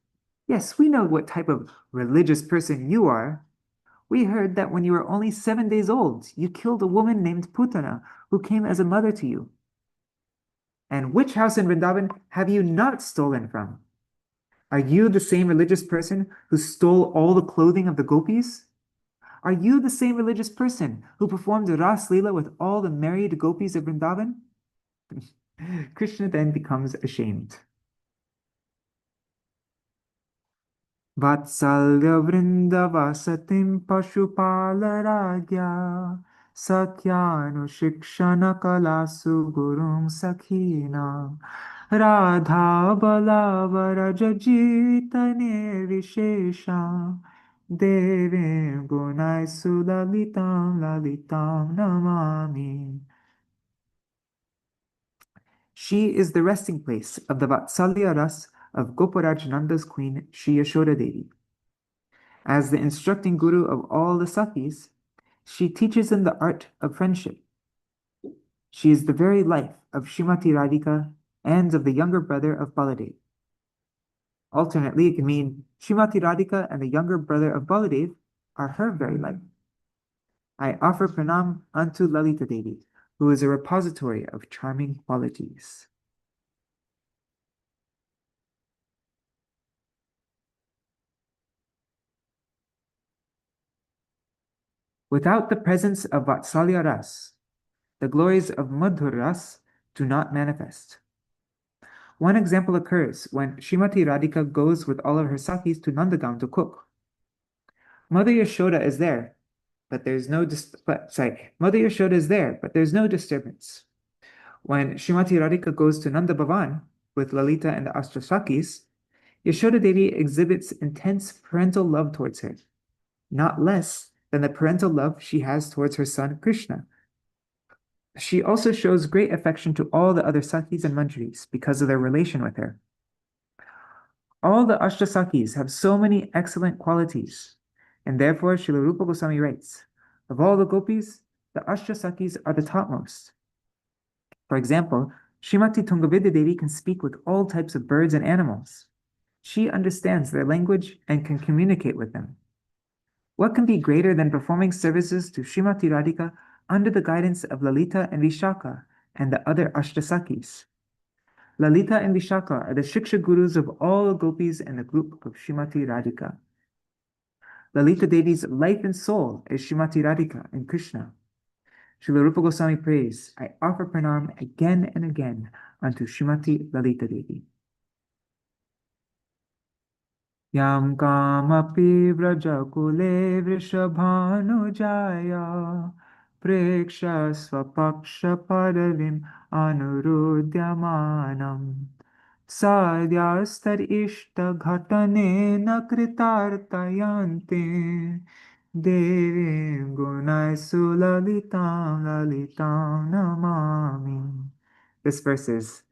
S1: "Yes, we know what type of religious person you are. We heard that when you were only 7 days old, you killed a woman named Putana who came as a mother to you. And which house in Vrindavan have you not stolen from? Are you the same religious person who stole all the clothing of the gopis? Are you the same religious person who performed the Ras Leela with all the married gopis of Vrindavan?" Krishna then becomes ashamed. Vatsalya Vrindavasatim Pashupalaragya Sakyanu Shikshana Kalasu Gurum Sakhina Radha Balavara Jajitane Vishesha Devim Gunai Sulalitam Lalitam Namami. She is the resting place of the Vatsalya Ras of Goparaj Nanda's queen, Shri Yashoda Devi. As the instructing guru of all the Sakhis, she teaches them the art of friendship. She is the very life of Srimati Radhika and of the younger brother of Baladev. Alternately, it can mean Srimati Radhika and the younger brother of Baladev are her very life. I offer pranam unto Lalita Devi, who is a repository of charming qualities. Without the presence of Vatsalya Ras, the glories of Madhur Ras do not manifest. One example occurs when Srimati Radhika goes with all of her Sakhis to Nandagaon to cook. Mother Yashoda is there, but there's no Mother Yashoda is there, but there's no disturbance. When Srimati Radhika goes to Nanda Bhavan with Lalita and the Ashtasakis, Yashoda Devi exhibits intense parental love towards her, not less than the parental love she has towards her son Krishna. She also shows great affection to all the other Sakhis and Manjaris because of their relation with her. All the Ashtasakis have so many excellent qualities, and therefore Śrīla Rupa Gosvāmī writes, of all the gopis, the Ashtasakis are the topmost. For example, Srimati Tungavidya Devi can speak with all types of birds and animals. She understands their language and can communicate with them. What can be greater than performing services to Srimati Radhika under the guidance of Lalita and Vishaka and the other Ashtasakis? Lalita and Vishaka are the Shiksha Gurus of all gopis and the group of Srimati Radhika. Lalita Devi's life and soul is Srimati Radhika and Krishna. Śrīla Rupa Gosvāmī prays, I offer pranam again and again unto Srimati Lalita Devi. Yam kamapi vrajakule vrishabhanujaya preksha swapaksha padavim anurudhyamanam sadyastar ishta ghatane nakritartayante devim gunai sulalitam lalitam namami. This verse is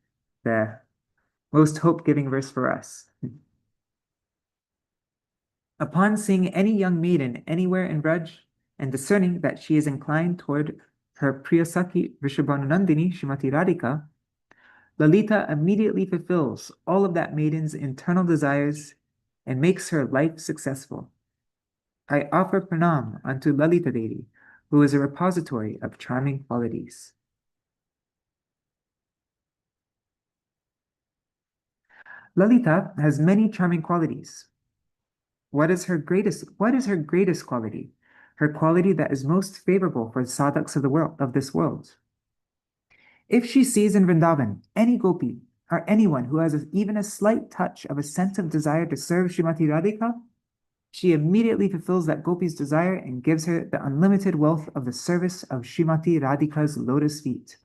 S1: the most hope-giving verse for us. Upon seeing any young maiden anywhere in Braj and discerning that she is inclined toward her Priyasaki Vrishabhanunandini Srimati Radhika, Lalita immediately fulfills all of that maiden's internal desires and makes her life successful. I offer pranam unto Lalita Devi, who is a repository of charming qualities. Lalita has many charming qualities. What is her greatest quality? Her quality that is most favorable for sadhaks of this world. If she sees in Vrindavan any gopi or anyone who has even a slight touch of a sense of desire to serve Srimati Radhika, she immediately fulfills that gopi's desire and gives her the unlimited wealth of the service of Srimati Radhika's lotus feet.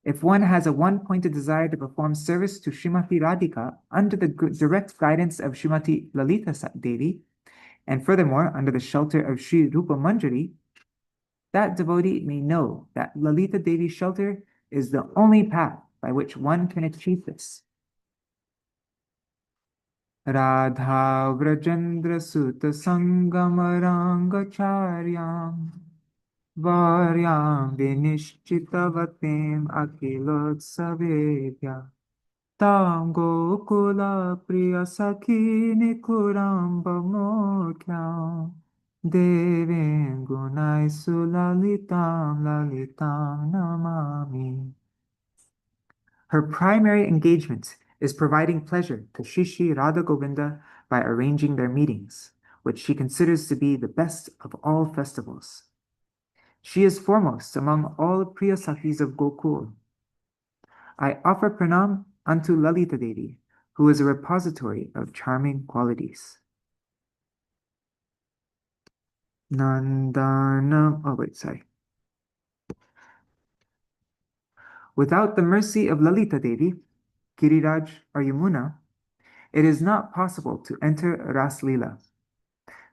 S1: If one has a one-pointed desire to perform service to Srimati Radhika under the direct guidance of Srimati Lalita Devi, and furthermore under the shelter of Sri Rupa Manjari, that devotee may know that Lalita Devi's shelter is the only path by which one can achieve this. Radha Vrajendra Sutta Sangamarangacharyam Varyam Vinishchitavatim Akilotsavedya Tam Gokula Priya Sakhi Nikuramba Mokyam Devim Gunai Sulalitam Lalitam Namami. Her primary engagement is providing pleasure to Shri Radha Govinda by arranging their meetings, which she considers to be the best of all festivals. She is foremost among all Priya Sakhis of Gokul. I offer pranam unto Lalita Devi, who is a repository of charming qualities. Without the mercy of Lalita Devi, Giriraj or Yamuna, it is not possible to enter Ras Leela.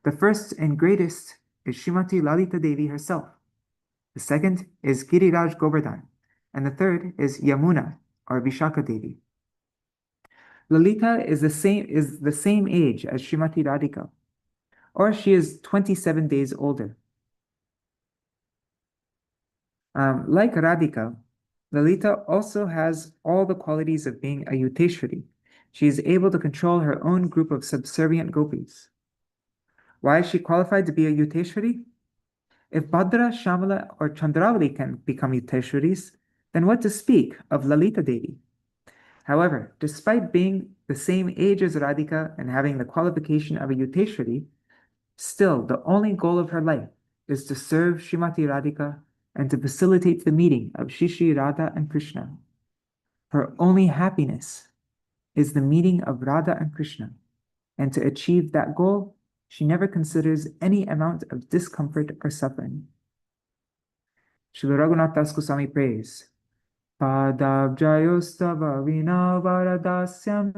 S1: The first and greatest is Srimati Lalita Devi herself. The second is Giriraj Govardhan, and the third is Yamuna or Vishaka Devi. Lalita is the same age as Srimati Radhika, or she is 27 days older. Like Radhika, Lalita also has all the qualities of being a Yuteshwari. She is able to control her own group of subservient gopis. Why is she qualified to be a Yuteshwari? If Bhadra, Shamala, or Chandravali can become Yuteshwaris, then what to speak of Lalita Devi? However, despite being the same age as Radhika and having the qualification of a Yuteshwari, still the only goal of her life is to serve Srimati Radhika and to facilitate the meeting of Shri Radha and Krishna. Her only happiness is the meeting of Radha and Krishna, and to achieve that goal, she never considers any amount of discomfort or suffering. Śrīla Rādhāṣṭamī Gosvāmī prays, Padabjayostava vina varadasya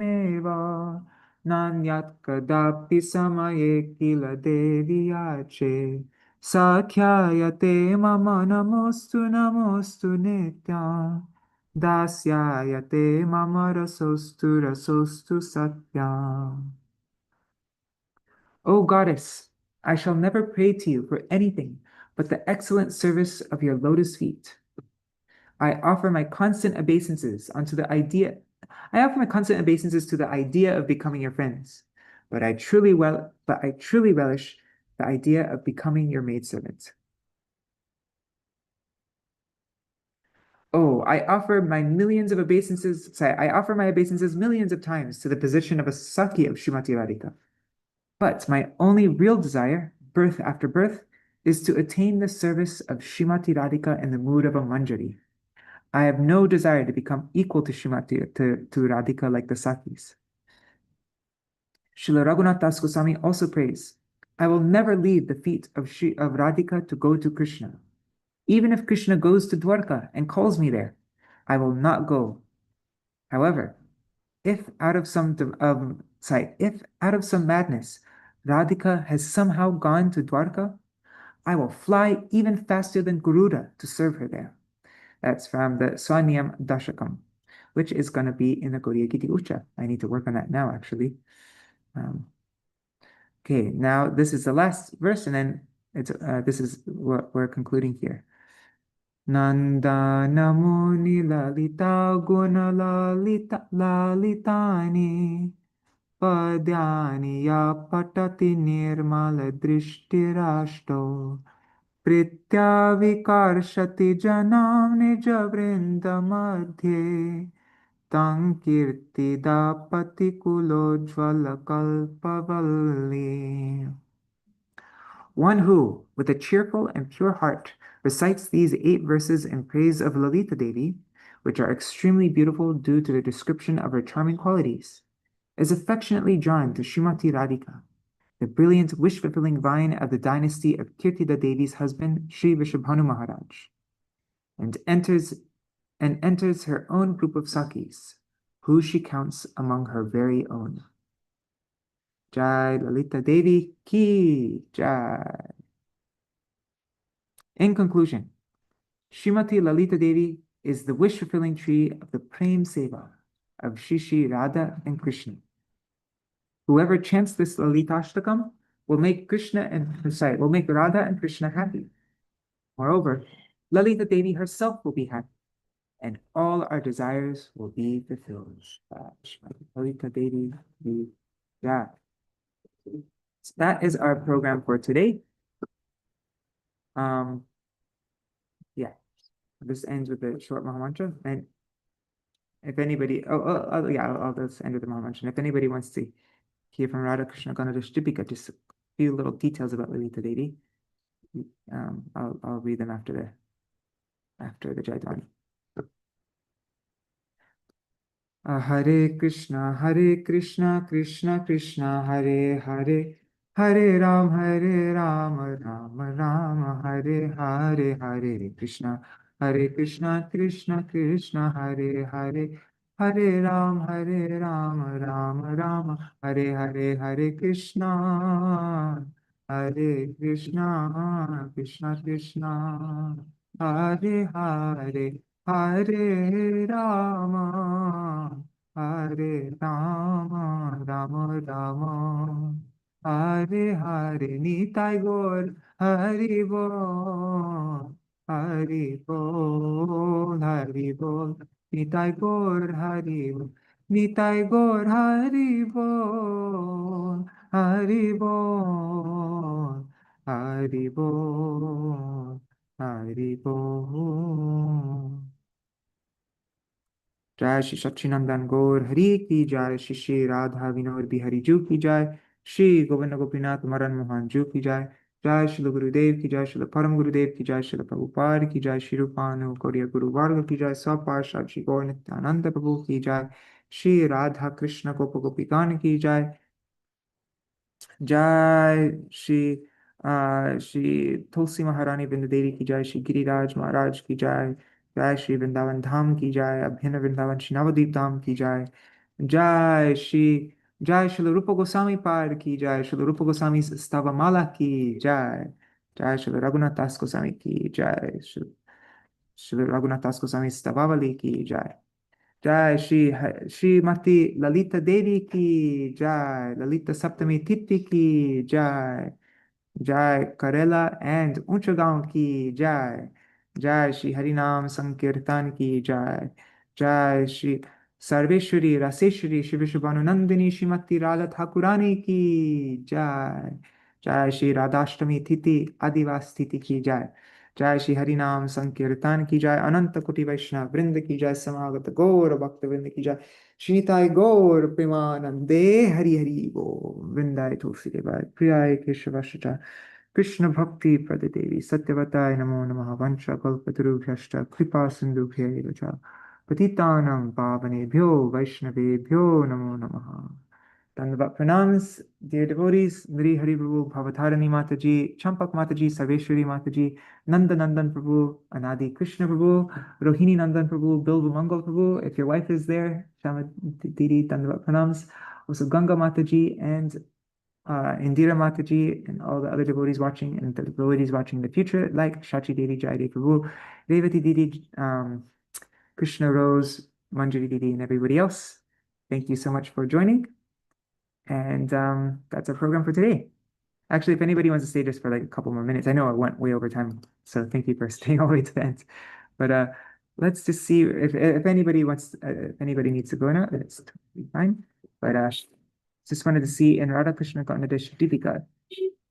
S1: nanyat kadapi samaye kila deviyache sakhyayate mama namostu nitya dasyayate mama rasostu satya. O Goddess, I shall never pray to you for anything but the excellent service of your lotus feet. I offer my constant obeisances to the idea of becoming your friends, but I truly relish the idea of becoming your maidservant. Oh, I offer my obeisances millions of times to the position of a Saki of Srimati Radhika. But my only real desire, birth after birth, is to attain the service of Srimati Radhika in the mood of a Manjari. I have no desire to become equal to Radhika like the Sakis. Śrīla Rāghunatha Goswami also prays, I will never leave the feet of Radhika to go to Krishna. Even if Krishna goes to Dwarka and calls me there, I will not go. However, if out of some madness, Radhika has somehow gone to Dwarka, I will fly even faster than Garuda to serve her there. That's from the Swanyam Dashakam, which is going to be in the Gaudiya Giti Ucha. I need to work on that now, actually. Okay, now this is the last verse, and then this is what we're concluding here. Nanda namuni lalita guna lalitani padyani ya patati nirmala drishtirashto pritya vikarshati janam nija vrinda madhye Tankirtida Patikulojvala Kalpavalli. One who, with a cheerful and pure heart, recites these 8 verses in praise of Lalita Devi, which are extremely beautiful due to the description of her charming qualities, is affectionately drawn to Srimati Radhika, the brilliant wish-fulfilling vine of the dynasty of Kirtida Devi's husband, Sri Vrishabhanu Maharaj, and enters her own group of Sakis, who she counts among her very own. Jai Lalita Devi Ki Jai. In conclusion, Srimati Lalita Devi is the wish-fulfilling tree of the Prem Seva of Shri Radha and Krishna. Whoever chants this Lalita-ashtakam will make Radha and Krishna happy. Moreover, Lalita Devi herself will be happy, and all our desires will be fulfilled. Lalita Devi, yeah. So that is our program for today. Yeah, this ends with a short Mahamantra, and if anybody, I'll just end with the Mahamantra. And if anybody wants to hear from Radha Krishna Ganadashtipika, just a few little details about Lalita Devi, I'll read them after the Jaidwani. Hare Krishna, Krishna Krishna, Hare Hare, Hare Ram, Ram Ram, Hare Hare, Hare Krishna, Krishna Krishna, Hare Hare, Hare Ram, Ram Ram, Hare Hare, Hare Krishna, Krishna Krishna, Hare Hare, Hare Rama, Hare Rama, Rama Rama, Hare Hare. Nitai Gaur, Hari Bol, Hari Bol, Hari Bol. Nitai Gaur, Hari Bol, Nitai Gaur, Hari Bol, Hari Bol, Hari Bol, Hari Bol. Jai Shri Sachinandan Gaur Hari Ki Jai, Shri Radha Vinod Bihari Ju Ki Jai, Shri Govinda Gopinath Maran Mohan Ju Ki Jai, Jai Shri Gurudev Ki Jai, Shri Param Gurudev Ki Jai, Shri Prabhupada Ki Jai, Shri Rupanu Gauriya Guru Varga Ki Jai, Saparshad Shri Gaur Nityananda Prabhu Ki Jai, Shri Radha Krishna Gopa Gopikan Ki Jai, Jai Shri Tulsi Maharani Vrindadevi Ki Jai, Shri Giriraj Maharaj Ki Jai, Jai Shri Vrindavan Dham Ki Jai, Abhina Vrindavan Shri Navadip Dham Ki Jai, Jai Shri Rupa Goswami Par Ki Jai, Shri Rupa Goswami Stavamala Ki Jai, Jai Shri Raghunath Das Goswami Ki Jai, Shri Raghunath Das Goswami Stavavali Ki Jai, Jai Shri Mati Lalita Devi Ki Jai, Lalita Saptami Titi Ki Jai, Jai Karela and Unchagaon Ki Jai, Jai Shri Harinam Sankirtan Ki Jai, Jai Shri Sarveshwari Raseshwari Shri Vishwabhanu Nandini Shrimati Radha Thakurani Ki Jai, Jai Shri Rādhāṣṭamī Titi Adivas Titi Ki Jai, Jai Shri Harinam Sankirtan Ki Jai, Ananta Koti Vaishnava Vrinda Ki Jai, Samagata Gaur Bhakta Vrinda Ki Jai, Shritai Gaur Premanande Hari Hari Bo Vrindai Tulsi Devai Priyai Keshavasacha Krishna Bhakti Pradadevi Satyavatai Namo Namaha Vancha Kalpatarubhyashta Kripa Sindhubhya Evacha Patitanam Pavanebhyo Vaishnavebhyo Namo Namaha. Dandavat pranams, dear devotees, Nri Hari Prabhu, Bhavatarani Mataji, Champak Mataji, Sarveshwari Mataji, Nanda Nandan Prabhu, Anadi Krishna Prabhu, Rohini Nandan Prabhu, Bilbu Mangal Prabhu. If your wife is there, Shama Didi, Dandavat pranams. Also Ganga Mataji and Indira Mataji and all the other devotees watching and the devotees watching in the future, like Shachi Devi, Jai Devi Prabhu, Revati Didi, Krishna Rose, Manjari Didi, and everybody else. Thank you so much for joining. And that's our program for today. Actually, if anybody wants to stay just for like a couple more minutes, I know I went way over time, so thank you for staying all the way to the end. But let's just see if anybody wants, if anybody needs to go now, that's totally fine. But just wanted to see in Radha Krishna Ganadash Deepika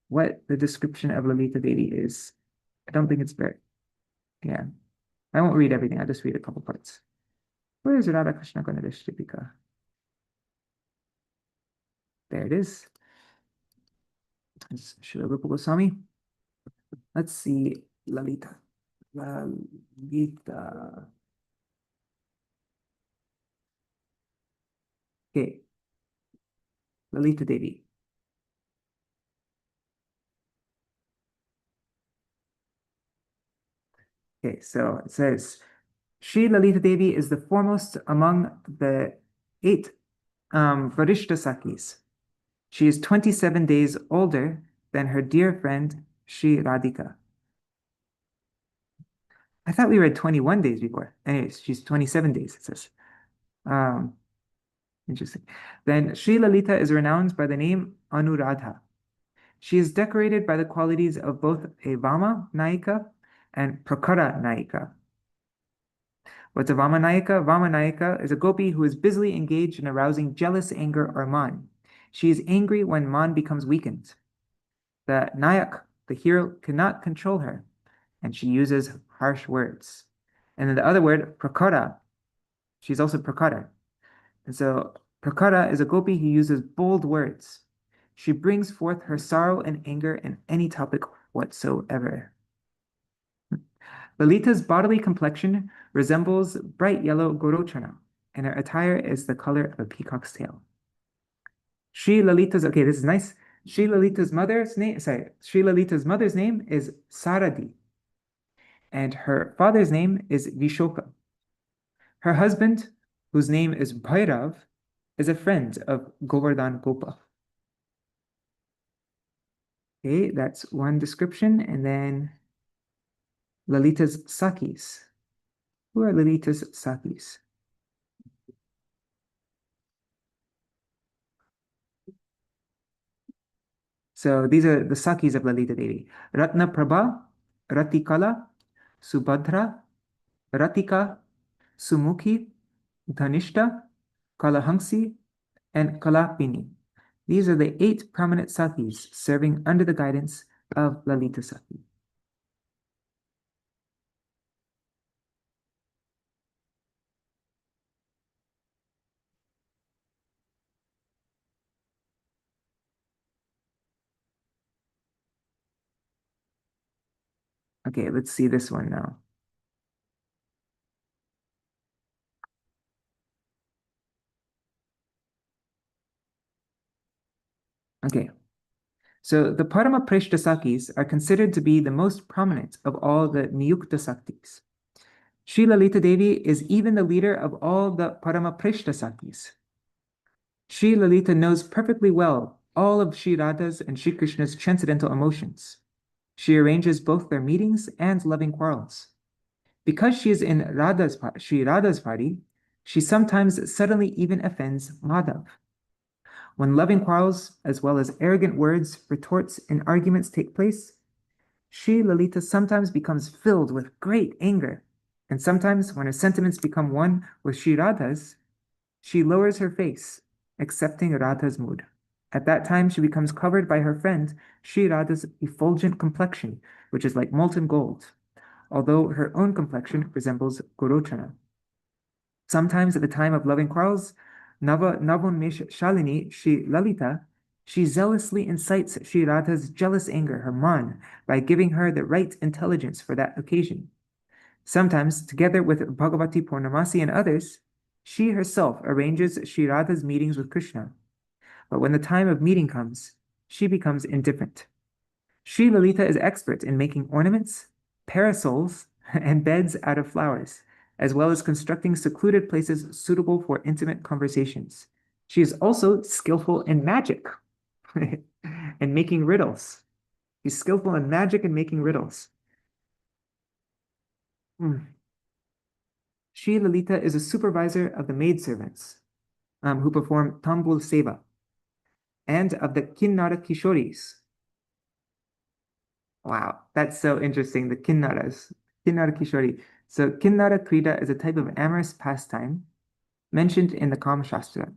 S1: what the description of Lalita Devi is. I don't think it's very, yeah. I won't read everything, I'll just read a couple parts. Where is Radha Krishna Ganadishtipika? There it is. It's Śrīla Rupa Gosvāmī. Let's see Lalita. Lalita. Okay. Lalita Devi. Okay, so it says, Śrī Lalita Devi is the foremost among the 8 Varishta Sakis. She is 27 days older than her dear friend Śrī Radhika. I thought we read 21 days before. Anyways, she's 27 days, it says. Interesting. Then Śrī Lalita is renowned by the name Anuradha. She is decorated by the qualities of both a Vama Nayika and Prakara Nayika. What's a Vama Nayika? Vama Nayika is a gopi who is busily engaged in arousing jealous anger or man. She is angry when man becomes weakened. The Nayak, the hero, cannot control her, and she uses harsh words. And then the other word, Prakara, she's also Prakara. And so Prakara is a gopi who uses bold words. She brings forth her sorrow and anger in any topic whatsoever. Lalita's bodily complexion resembles bright yellow Gorochana, and her attire is the color of a peacock's tail. Śrī Lalita's, okay, this is nice. Śrī Lalita's mother's name is Saradi, and her father's name is Vishoka. Her husband, whose name is Bhairav, is a friend of Govardhan Gopa. Okay, that's one description, and then Lalita's Sakis. Who are Lalita's Sakis? So these are the Sakis of Lalita Devi. Ratna Prabha, Ratikala, Subhadra, Ratika, Sumukhi, Dhanishta, Kalahansi, and Kalapini. These are the 8 prominent Sakis serving under the guidance of Lalita Saki. Okay, let's see this one now. Okay, so the Parama Preshta Sakis are considered to be the most prominent of all the Niyukta Saktis. Śrī Lalita Devi is even the leader of all the Parama Preshta Sakis. Śrī Lalita knows perfectly well all of Śrī Radha's and Śrī Krishna's transcendental emotions. She arranges both their meetings and loving quarrels. Because she is in Śrī Radha's party, she sometimes suddenly even offends Madhav. When loving quarrels, as well as arrogant words, retorts, and arguments take place, Śrī Lalita sometimes becomes filled with great anger, and sometimes when her sentiments become one with Śrī Radha's, she lowers her face, accepting Radha's mood. At that time, she becomes covered by her friend Śrī Radha's effulgent complexion, which is like molten gold, although her own complexion resembles Gorochana. Sometimes at the time of loving quarrels, Navonmesh Shalini, Śrī Lalita, she zealously incites Śrī Radha's jealous anger, her man, by giving her the right intelligence for that occasion. Sometimes, together with Bhagavati Purnamasi and others, she herself arranges Śrī Radha's meetings with Krishna. But when the time of meeting comes, she becomes indifferent. Śrī Lalita is expert in making ornaments, parasols, and beds out of flowers, as well as constructing secluded places suitable for intimate conversations. She is also skillful in magic and making riddles. She's skillful in magic and making riddles. Śrī Lalita is a supervisor of the maidservants who perform tambul seva, and of the Kinnara Kishoris. Wow, that's so interesting, the Kinnaras. Kinnara Kishori. So Kinnara Krida is a type of amorous pastime mentioned in the Kama Shastra.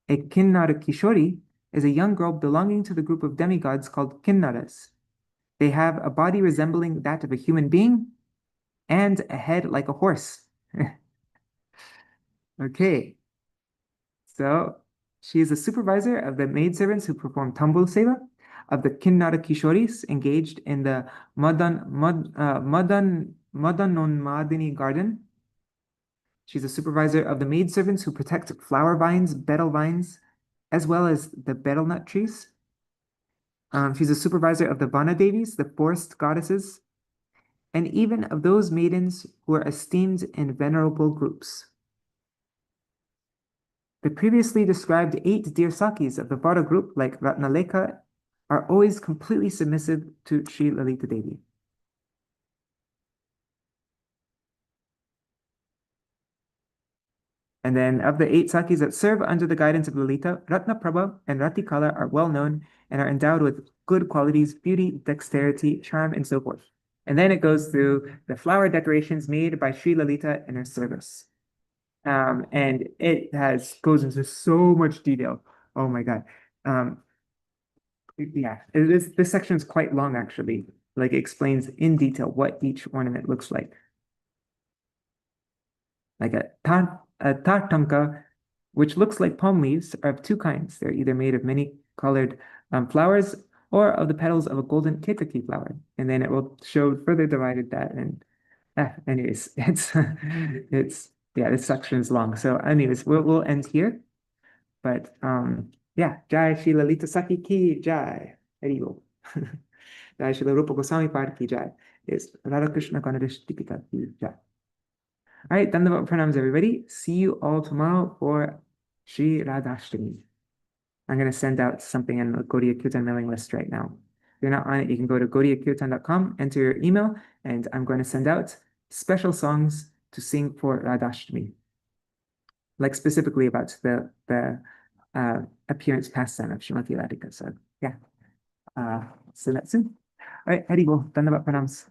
S1: A Kinnara Kishori is a young girl belonging to the group of demigods called Kinnaras. They have a body resembling that of a human being and a head like a horse. Okay, so she is the supervisor of the maidservants who perform Tambul Seva, of the Kinnara Kishoris engaged in the Madanonmadini garden. She's a supervisor of the maidservants who protect flower vines, betel vines, as well as the betel nut trees. She's a supervisor of the Vana Devis, the forest goddesses, and even of those maidens who are esteemed in venerable groups. The previously described 8 dear Sakis of the Vada group, like Ratnalekha, are always completely submissive to Sri Lalita Devi. And then of the 8 Sakis that serve under the guidance of Lalita, Ratnaprabha and Ratikala are well known and are endowed with good qualities, beauty, dexterity, charm, and so forth. And then it goes through the flower decorations made by Sri Lalita in her service. And it goes into so much detail. Oh my God. Yeah, this section is quite long actually. Like it explains in detail what each ornament looks like. Like a tartanka, which looks like palm leaves, are of 2 kinds. They're either made of many colored flowers or of the petals of a golden ketaki flower. And then it will show further divided that. And anyways, yeah, this section is long. So anyways, we'll end here. But yeah, Jai Shri Lalita Saki ki Jai. Haribo. Jai Shri Rupa Goswami Pad ki Jai. Is Radha Krishna Kanadish Deepika ki Jai. All right, Dandavat pranams, everybody. See you all tomorrow for Śrī Rādhāṣṭamī. I'm going to send out something in the Gaudiya Kirtan mailing list right now. If you're not on it, you can go to gaudiyakirtan.com, enter your email, and I'm going to send out special songs to sing for Rādhāṣṭamī, like specifically about the appearance pastime of Srimati Radhika. So yeah, send that soon. All right, Hari Bol, Dandavat pranams.